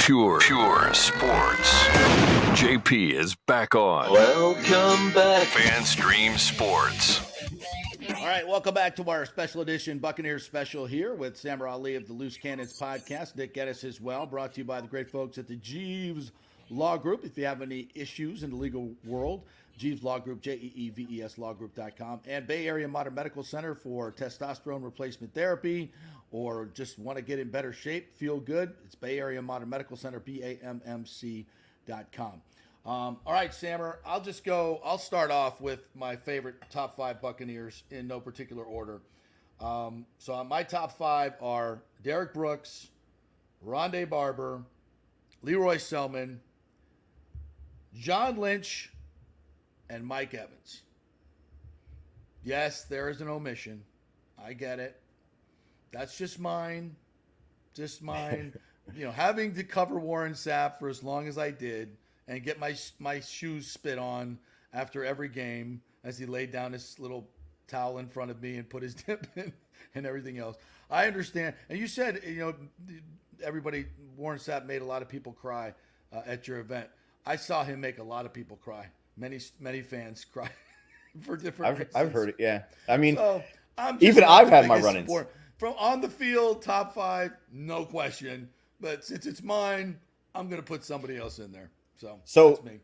Pure sports. JP is back on. Welcome back. FanStream Sports. All right, welcome back to our special edition Buccaneers special here with Samar Ali of the Loose Cannons podcast. Nick Geddes as well, brought to you by the great folks at the Jeeves Law Group. If you have any issues in the legal world, Jeeves Law Group, JEEVES lawgroup.com, and Bay Area Modern Medical Center for testosterone replacement therapy, or just want to get in better shape, feel good. It's Bay Area Modern Medical Center, BAMMC.com. All right, Sammer, I'll start off with my favorite top 5 Buccaneers in no particular order. So my top 5 are Derek Brooks, Rondé Barber, Leroy Selman, John Lynch, and Mike Evans. Yes, there is an omission. I get it. That's just mine. Just mine. Having to cover Warren Sapp for as long as I did and get my shoes spit on after every game as he laid down his little towel in front of me and put his dip in and everything else. I understand. And you said, Warren Sapp made a lot of people cry at your event. I saw him make a lot of people cry. Many fans cry for different reasons. I've heard it, yeah. I mean, so, I've had my run-ins. From on the field, top 5, no question. But since it's mine, I'm going to put somebody else in there. So that's me.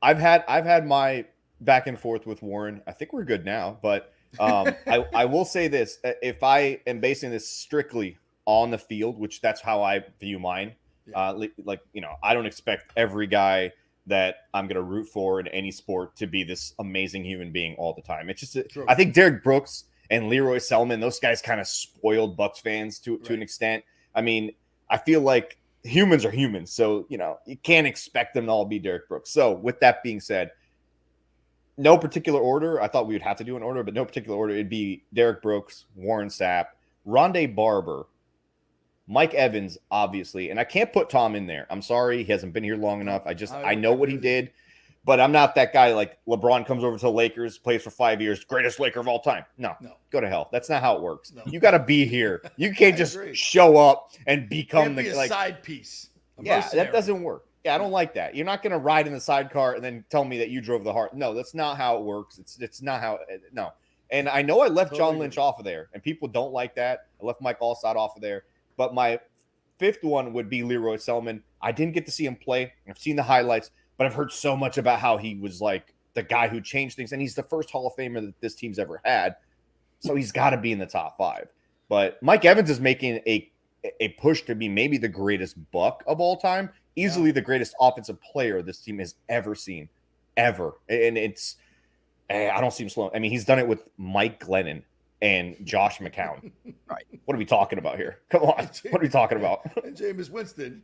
I've had my back and forth with Warren. I think we're good now, but I will say this: if I am basing this strictly on the field, which that's how I view mine, I don't expect every guy that I'm going to root for in any sport to be this amazing human being all the time. It's just, I think Derek Brooks and Leroy Selman, those guys kind of spoiled Bucs fans to an extent. I mean, I feel like humans are humans. So, you can't expect them to all be Derek Brooks. So with that being said, no particular order. I thought we would have to do an order, but no particular order. It'd be Derek Brooks, Warren Sapp, Rondé Barber, Mike Evans, obviously, and I can't put Tom in there. I'm sorry. He hasn't been here long enough. I know what he did, but I'm not that guy like LeBron comes over to the Lakers, plays for 5 years, greatest Laker of all time. No, go to hell. That's not how it works. No. You got to be here. You can't just show up and become the side piece. Yeah, that doesn't work. Yeah, I don't like that. You're not going to ride in the sidecar and then tell me that you drove the heart. No, that's not how it works. It's not how – no. And I know I left John Lynch off of there, and people don't like that. I left Mike Allstott off of there. But my 5th one would be Leroy Selman. I didn't get to see him play. I've seen the highlights, but I've heard so much about how he was like the guy who changed things, and he's the first Hall of Famer that this team's ever had. So he's got to be in the top 5. But Mike Evans is making a push to be maybe the greatest Buck of all time, easily the greatest offensive player this team has ever seen, ever. And it's, I don't see him slow. I mean, he's done it with Mike Glennon and Josh McCown. Right. What are we talking about here? Come on. What are we talking about? And Jameis Winston,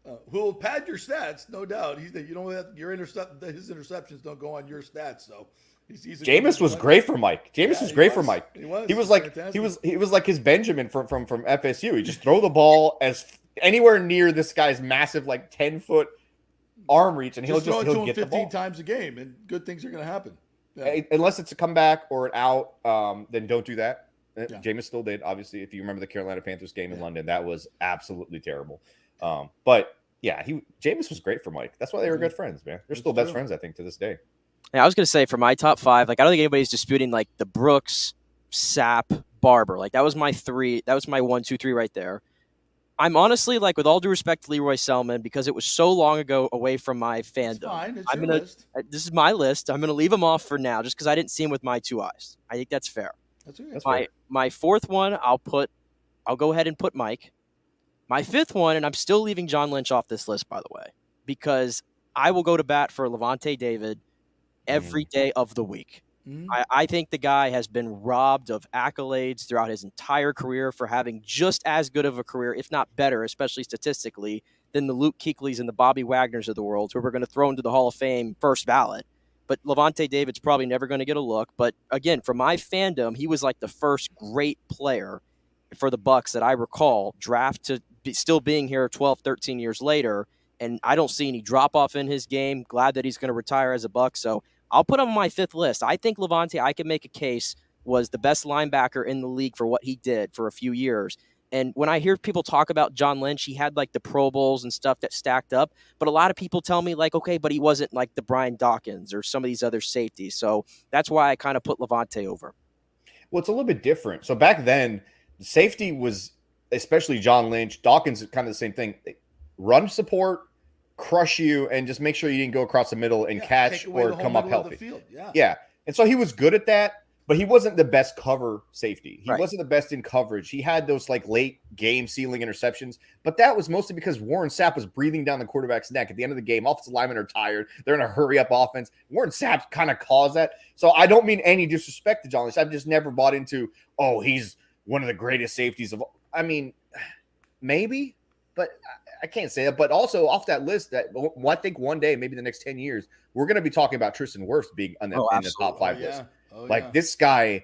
who will pad your stats, no doubt. His interceptions don't go on your stats, so he's Jameis was great for Mike. Jameis was great for Mike. He was like fantastic. he was like his Benjamin from FSU. He just throw the ball as anywhere near this guy's massive 10-foot arm reach, and he'll throw it to him get 15 the ball. times a game, and good things are going to happen. Yeah. Unless it's a comeback or an out, then don't do that. Yeah. Jameis still did. Obviously, if you remember the Carolina Panthers game in London, that was absolutely terrible. But yeah, Jameis was great for Mike. That's why they were good friends, man. They're still best friends, I think, to this day. Yeah, I was gonna say for my top 5, I don't think anybody's disputing the Brooks, Sapp, Barber. That was my 3. That was my 1, 2, 3 right there. I'm honestly with all due respect to Leroy Selman, because it was so long ago away from my fandom. It's fine. It's your list. This is my list. I'm gonna leave him off for now, just because I didn't see him with my 2 eyes. I think that's fair. That's My 4th one, I'll go ahead and put Mike. My 5th one, and I'm still leaving John Lynch off this list, by the way, because I will go to bat for Levante David every day of the week. I think the guy has been robbed of accolades throughout his entire career for having just as good of a career, if not better, especially statistically, than the Luke Kuechly's and the Bobby Wagners of the world, who we're going to throw into the Hall of Fame first ballot. But Levante David's probably never going to get a look. But again, for my fandom, he was the first great player for the Bucs that I recall draft to still being here 12, 13 years later. And I don't see any drop off in his game. Glad that he's going to retire as a Buc. So I'll put him on my 5th list. I think Levante, I can make a case, was the best linebacker in the league for what he did for a few years. And when I hear people talk about John Lynch, he had the Pro Bowls and stuff that stacked up. But a lot of people tell me okay, but he wasn't the Brian Dawkins or some of these other safeties. So that's why I kind of put Levante over. Well, it's a little bit different. So back then, safety was, especially John Lynch, Dawkins, kind of the same thing. Run support, crush you, and just make sure you didn't go across the middle and catch or come up healthy. Yeah. And so he was good at that, but he wasn't the best cover safety. He wasn't the best in coverage. He had those late game ceiling interceptions, but that was mostly because Warren Sapp was breathing down the quarterback's neck at the end of the game. Offensive linemen are tired. They're in a hurry up offense. Warren Sapp kind of caused that. So I don't mean any disrespect to John Lynch. I've just never bought into, he's one of the greatest safeties of all. I mean, maybe, but I can't say that. But also off that list, I think one day, maybe the next 10 years, we're going to be talking about Tristan Wirfs being in the top 5 list. This guy's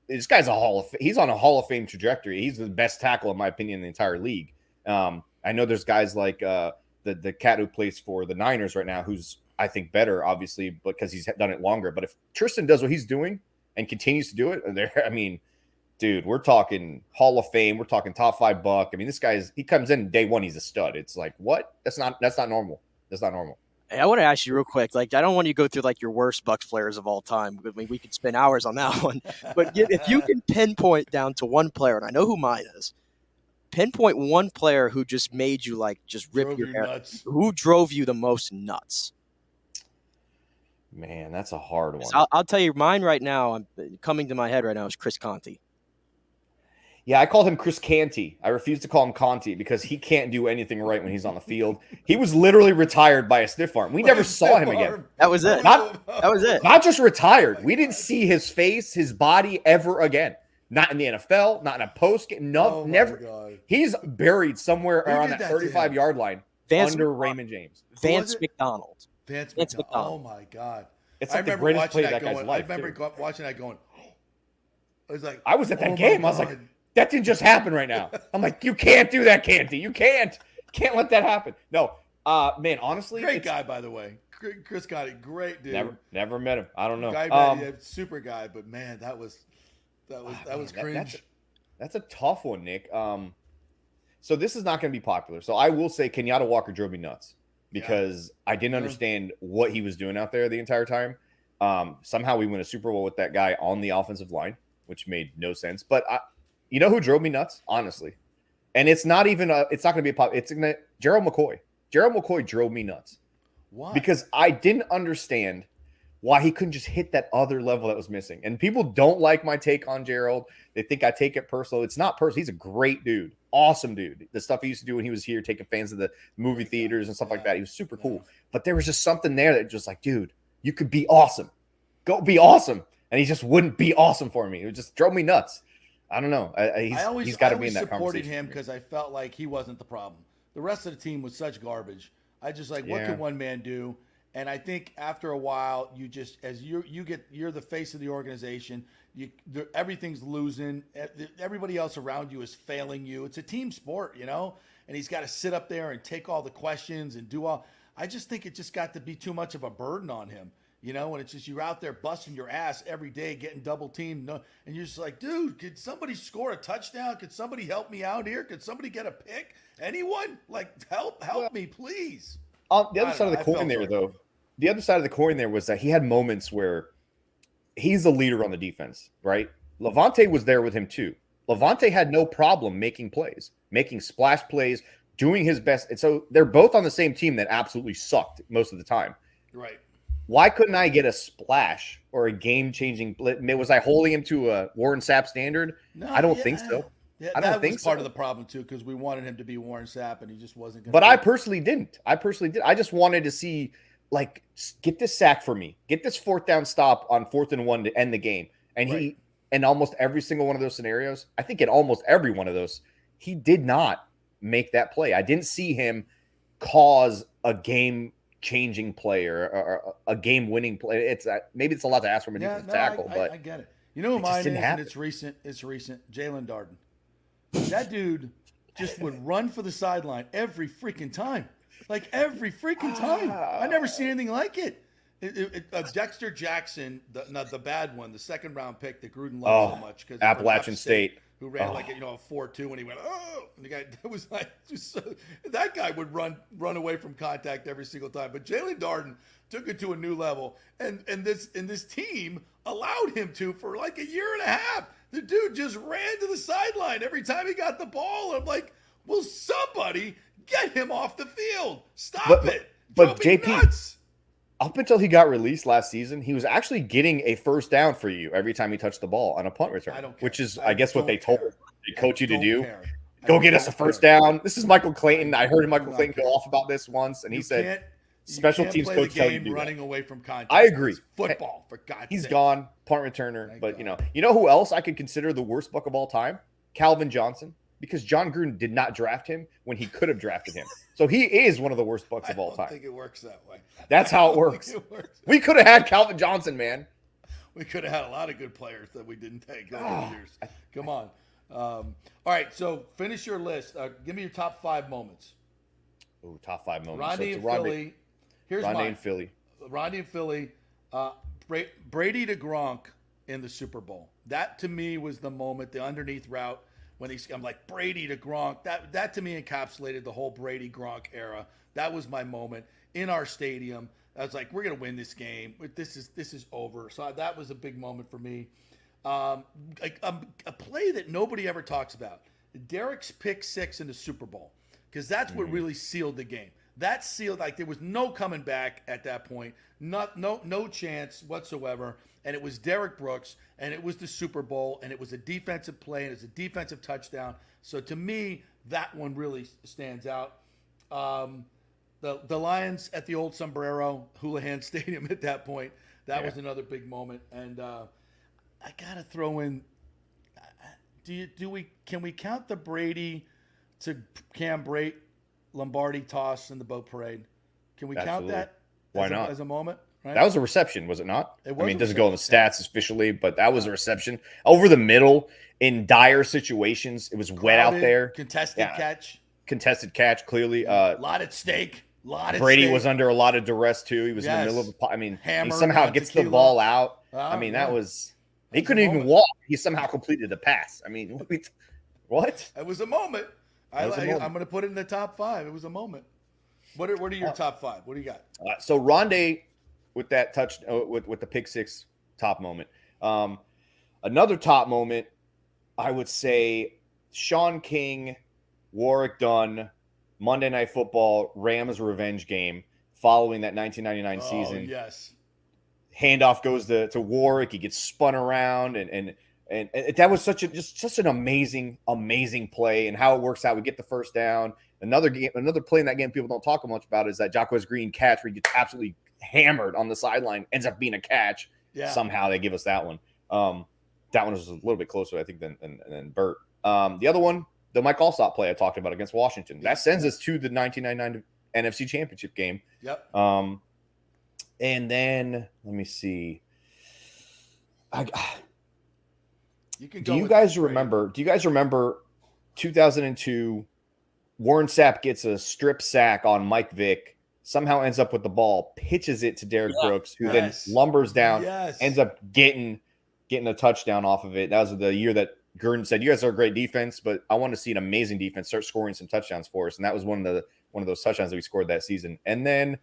he's on a Hall of Fame trajectory. He's the best tackle, in my opinion, in the entire league. I know there's guys like the cat who plays for the Niners right now, who's I think better, obviously, because he's done it longer. But if Tristan does what he's doing and continues to do it, dude, we're talking Hall of Fame. We're talking top 5 Buck. I mean, this he comes in day one, he's a stud. It's what? That's not normal. That's not normal. Hey, I want to ask you real quick. I don't want you to go through your worst Bucs players of all time. I mean, we could spend hours on that one. But if you can pinpoint down to one player, and I know who mine is, pinpoint one player who just made you just rip your hair. Nuts. Who drove you the most nuts? Man, that's a hard one. I'll tell you, mine right now, coming to my head right now, is Chris Conte. Yeah, I called him Chris Canty. I refuse to call him Conti because he can't do anything right when he's on the field. He was literally retired by a stiff arm. We never saw him again. That was it. That was it. Not just retired. We didn't see his face, his body ever again. Not in the NFL, not in a post game. No, never. God. He's buried somewhere around that 35-yard line under Raymond James. Vance McDonald. Vance McDonald. Oh, my God. It's the greatest play of that guy's life. I remember watching that going, I was at that game. I was like, that didn't just happen right now. I'm like, you can't do that, Canty. You can't let that happen. No, man, honestly. Great guy, by the way. Chris Conte, great dude. Never met him. I don't know. Super guy, but man, that was cringe. That's a tough one, Nick. So this is not going to be popular. So I will say Kenyatta Walker drove me nuts because I didn't understand what he was doing out there the entire time. Somehow we win a Super Bowl with that guy on the offensive line, which made no sense. But you know who drove me nuts, honestly? And it's not even it's not going to be it's Gerald McCoy. Gerald McCoy drove me nuts. Why? Because I didn't understand why he couldn't just hit that other level that was missing. And people don't like my take on Gerald. They think I take it personal. It's not personal. He's a great dude. Awesome dude. The stuff he used to do when he was here, taking fans to the movie theaters and stuff like that. He was super cool. But there was just something there that just like, dude, you could be awesome. Go be awesome. And he just wouldn't be awesome for me. It just drove me nuts. I don't know. He's got to be in that conversation. I supported him because I felt like he wasn't the problem. The rest of the team was such garbage. I just like, what can one man do? And I think after a while, you just, as you're the face of the organization, everything's losing. Everybody else around you is failing you. It's a team sport, you know? And he's got to sit up there and take all the questions and do all. I just think it just got to be too much of a burden on him, you know? And it's just, you're out there busting your ass every day, getting double teamed. And you're just like, dude, could somebody score a touchdown? Could somebody help me out here? Could somebody get a pick? Anyone? Like, help me, please. The other side of the coin there, though, the other side of the coin there was that he had moments where he's the leader on the defense, right? Levante was there with him too. Levante had no problem making plays, making splash plays, doing his best. And so they're both on the same team that absolutely sucked most of the time. Right. Why couldn't I get a splash or a game-changing? Was I holding him to a Warren Sapp standard? No, I don't think so. Yeah, I don't think so. That was part of the problem too, because we wanted him to be Warren Sapp, and he just wasn't going to. But I personally didn't. I just wanted to see, like, get this sack for me, get this 4th down stop on 4th and 1 to end the game. And he, in almost every single one of those scenarios, I think in almost every one of those, he did not make that play. I didn't see him cause a game-changing play or a game-winning play. It's maybe it's a lot to ask from a defensive tackle, but I get it. You know who mine is, and it's recent. Jalen Darden. That dude just would run for the sideline every freaking time. Like, every freaking time. I never seen anything like it. Dexter Jackson, not the bad one, the 2nd-round pick that Gruden loved so much. Appalachian State. Who ran a 4.2, and he went, oh! And the guy, it was like, that guy would run away from contact every single time. But Jalen Darden took it to a new level. And this team allowed him to for like a year and a half. The dude just ran to the sideline every time he got the ball. I'm like, will somebody get him off the field? Stop it. But JP, up until he got released last season, he was actually getting a 1st down for you every time he touched the ball on a punt return, which is, I guess, what they told the coach you to do. Go get us a 1st down. This is Michael Clayton. I heard Michael Clayton go off about this once, and he said, special teams coach tell you to do running away from contact. I agree. It's football, for God's sake. He's gone, punt returner. But you know who else I could consider the worst Buck of all time? Calvin Johnson, because John Gruden did not draft him when he could have drafted him. So he is one of the worst Bucks of all time. I don't think it works that way. That's how it works. We could have had Calvin Johnson, man. We could have had a lot of good players that we didn't take over the years. Come on. All right, so finish your list. Give me your top 5 moments. Oh, top 5 moments. Rodney and Philly. Here's mine. Rodney and Philly. Rodney and Philly. Brady to Gronk in the Super Bowl. That, to me, was the moment, the underneath route. When I'm like, Brady to Gronk, that to me encapsulated the whole Brady Gronk era. That was my moment in our stadium. I was like, we're gonna win this game. This is over. So that was a big moment for me. A play that nobody ever talks about: Derek's pick 6 in the Super Bowl, because that's what really sealed the game. That sealed, like, there was no coming back at that point. No chance whatsoever. And it was Derek Brooks, and it was the Super Bowl, and it was a defensive play, and it's a defensive touchdown. So to me, that one really stands out. The Lions at the old Sombrero Houlihan Stadium at that point, that was another big moment. And I gotta throw in. Can we count the Brady to Cam Brate Lombardi toss in the boat parade? Can we count that? Why not? As a moment? Right? That was a reception, was it not? It doesn't go in the stats officially, but that was a reception over the middle in dire situations. It was wet out there. Contested catch, clearly. A lot at stake. Brady was under a lot of duress too. He was in the middle of he somehow gets the ball out. That was he couldn't even walk. He somehow completed the pass. What? It was a moment. I'm going to put it in the top 5. It was a moment. What are your top 5? What do you got? So Rondé with that touch with the pick 6 top moment. Another top moment, I would say Sean King, Warwick Dunn, Monday Night Football, Rams revenge game following that 1999 season. Yes. handoff goes to Warwick. He gets spun around, and that was such an amazing play, and how it works out. We get the first down. Another play in that game people don't talk much about is that Jacquez Green catch where he gets absolutely hammered on the sideline, ends up being a catch. Yeah. Somehow they give us that one. That one was a little bit closer, I think, than Burt. The other one, the Mike Allstott play I talked about against Washington, that sends us to the 1999 NFC Championship game. Yep. And then let me see. Do you guys remember 2002? Warren Sapp gets a strip sack on Mike Vick, somehow ends up with the ball, pitches it to Derek Brooks, who then lumbers down, ends up getting a touchdown off of it. That was the year that Gurdon said, "You guys are a great defense, but I want to see an amazing defense start scoring some touchdowns for us." And that was one of those touchdowns that we scored that season. And then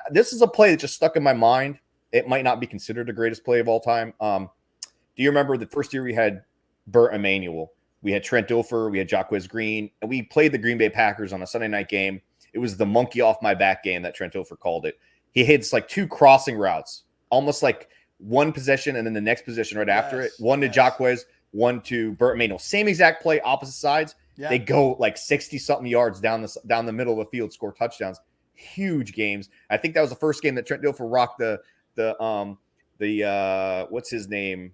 this is a play that just stuck in my mind. It might not be considered the greatest play of all time. Do you remember the first year we had Burt Emanuel? We had Trent Dilfer, we had Jacquez Green, and we played the Green Bay Packers on a Sunday night game. It was the monkey off my back game that Trent Dilfer called it. He hits like two crossing routes, almost like one possession and then the next possession right after it. One to Jacquez, one to Burt Emanuel. Same exact play, opposite sides. Yeah. They go like 60-something yards down the middle of the field, score touchdowns. Huge games. I think that was the first game that Trent Dilfer rocked the what's his name?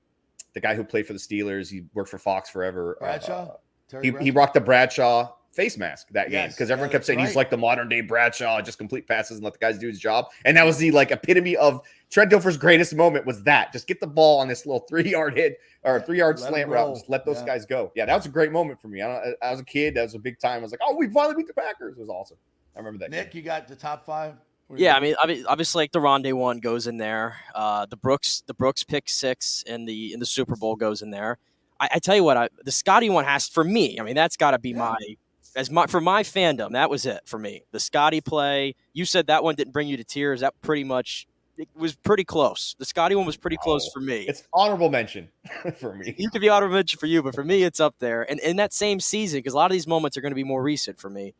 The guy who played for the Steelers. He worked for Fox forever. Bradshaw? He rocked the Bradshaw face mask that game because everyone kept saying he's like the modern day Bradshaw, just complete passes and let the guys do his job. And that was the epitome of Trent Dilfer's greatest moment was that. Just get the ball on this little 3-yard hit or 3-yard slant route. Just let those guys go. Yeah, that was a great moment for me. I was a kid. That was a big time. I was like, oh, we finally beat the Packers. It was awesome. I remember that. Nick, you got the top 5? Yeah, I mean, obviously, like the Rondé one goes in there. The Brooks pick 6 in the Super Bowl goes in there. I tell you what, the Scotty one has for me. I mean, that's got to be for my fandom. That was it for me. The Scotty play. You said that one didn't bring you to tears. That pretty much it was pretty close. The Scotty one was pretty close for me. It's honorable mention for me. You could be honorable mention for you, but for me, it's up there. And in that same season, because a lot of these moments are going to be more recent for me.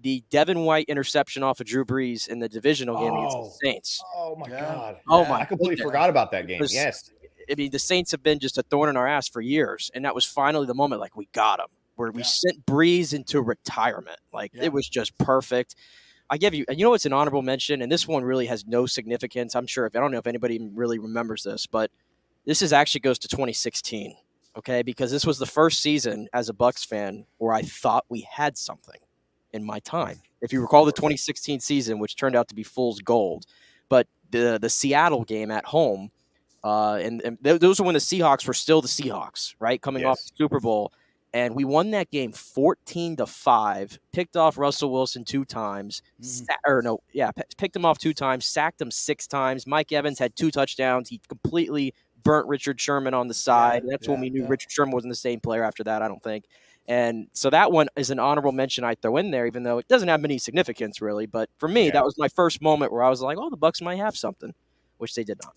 The Devin White interception off of Drew Brees in the divisional game against the Saints. Oh, my God. Oh, my I completely forgot about that game. Yes. I mean, the Saints have been just a thorn in our ass for years, and that was finally the moment, like, we got him, where we sent Brees into retirement. Like, it was just perfect. I give you – and you know what's an honorable mention? And this one really has no significance. I don't know if anybody really remembers this, but this actually goes to 2016, okay? Because this was the first season as a Bucs fan where I thought we had something in my time. If you recall the 2016 season, which turned out to be fool's gold, but the Seattle game at home, and those are when the Seahawks were still the Seahawks, right? Coming off the Super Bowl. And we won that game 14-5, picked off Russell Wilson 2 times, picked him off 2 times, sacked him 6 times. Mike Evans had 2 touchdowns. He completely burnt Richard Sherman on the side. That's when we knew Richard Sherman wasn't the same player after that, I don't think. And so that one is an honorable mention I throw in there, even though it doesn't have any significance really. But for me, that was my first moment where I was like, oh, the Bucs might have something, which they did not.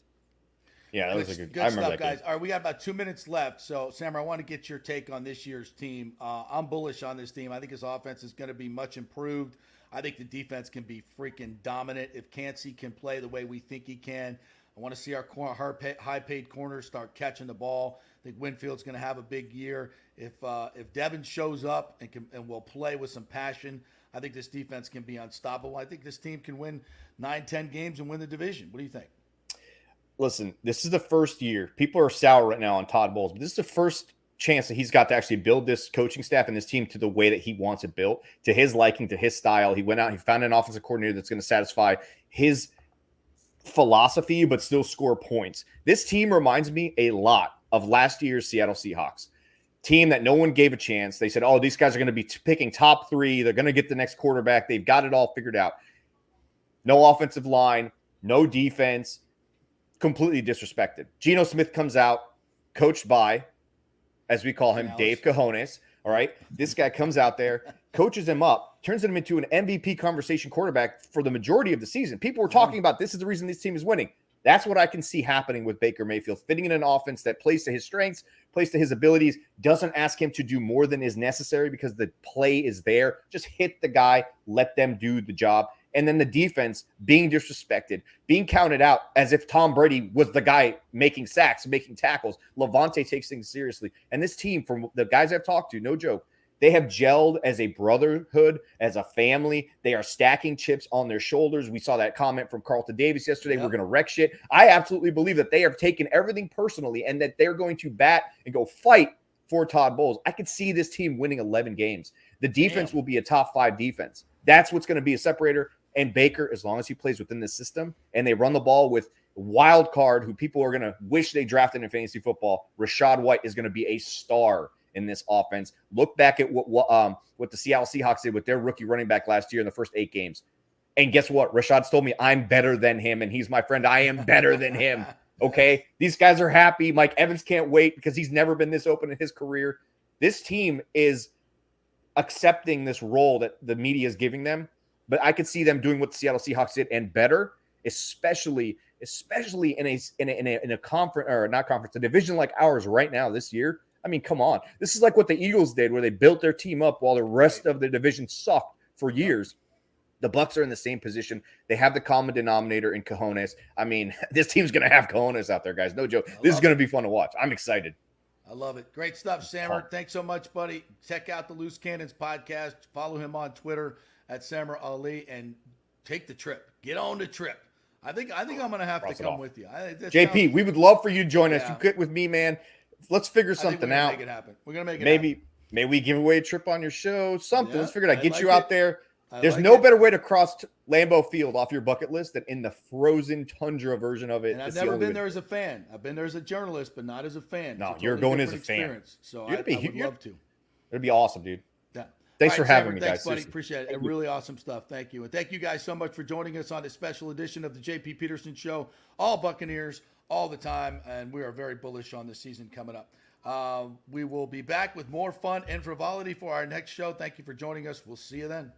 Yeah, that was a good I remember stuff, that guys. All right, we got about 2 minutes left. So, Sam, I want to get your take on this year's team. I'm bullish on this team. I think his offense is going to be much improved. I think the defense can be freaking dominant. If Kancey can play the way we think he can, I want to see our high-paid corners start catching the ball. I think Winfield's going to have a big year. If Devin shows up and will play with some passion, I think this defense can be unstoppable. I think this team can win 9-10 games and win the division. What do you think? Listen, this is the first year. People are sour right now on Todd Bowles, but this is the first chance that he's got to actually build this coaching staff and this team to the way that he wants it built, to his liking, to his style. He went out, he found an offensive coordinator that's going to satisfy his philosophy, but still score points. This team reminds me a lot of last year's Seattle Seahawks team that no one gave a chance. They said, oh, these guys are going to be picking top 3. They're going to get the next quarterback. They've got it all figured out. No offensive line, no defense, completely disrespected. Geno Smith comes out, coached by, as we call him, Dave Cajones. All right. This guy comes out there, coaches him up, turns him into an MVP conversation quarterback for the majority of the season. People were talking about this is the reason this team is winning. That's what I can see happening with Baker Mayfield, fitting in an offense that plays to his strengths, plays to his abilities, doesn't ask him to do more than is necessary because the play is there. Just hit the guy, let them do the job. And then the defense being disrespected, being counted out as if Tom Brady was the guy making sacks, making tackles. Levante takes things seriously. And this team, from the guys I've talked to, no joke, they have gelled as a brotherhood, as a family. They are stacking chips on their shoulders. We saw that comment from Carlton Davis yesterday. We're going to wreck shit. I absolutely believe that they have taken everything personally and that they're going to bat and go fight for Todd Bowles. I could see this team winning 11 games. The defense will be a top 5 defense. That's what's going to be a separator. And Baker, as long as he plays within the system and they run the ball with wild card, who people are going to wish they drafted in fantasy football, Rachaad White is going to be a star in this offense. Look back at what the Seattle Seahawks did with their rookie running back last year in the first 8 games. And guess what? Rachaad's told me I'm better than him, and he's my friend. I am better than him. Okay? These guys are happy. Mike Evans can't wait because he's never been this open in his career. This team is accepting this role that the media is giving them. But I could see them doing what the Seattle Seahawks did and better, especially in a conference, or not conference, a division like ours right now this year. I mean, come on. This is like what the Eagles did, where they built their team up while the rest of the division sucked for years. The Bucs are in the same position. They have the common denominator in cojones. I mean, this team's going to have cojones out there, guys. No joke. This is going to be fun to watch. I'm excited. I love it. Great stuff, Sammer. Thanks so much, buddy. Check out the Loose Cannons podcast. Follow him on Twitter at Sammer Ali, and take the trip. Get on the trip. I think I'm going to have to come with you. JP, we would love for you to join us. You quit with me, man. Let's figure something out. Make it happen. We're going to make it happen. Maybe we give away a trip on your show. Something. Let's figure it out. Get you out there. There's no better way to cross Lambeau Field off your bucket list than in the frozen tundra version of it. And I've never been there as a fan. I've been there as a journalist, but not as a fan. No, you're going as a fan. So I would love to. It'd be awesome, dude. Yeah. Thanks for having me, guys. Thanks, buddy. Appreciate it. Really awesome stuff. Thank you. And thank you guys so much for joining us on this special edition of the JP Peterson Show. All Buccaneers, all the time. And we are very bullish on the season coming up. We will be back with more fun and frivolity for our next show. Thank you for joining us. We'll see you then.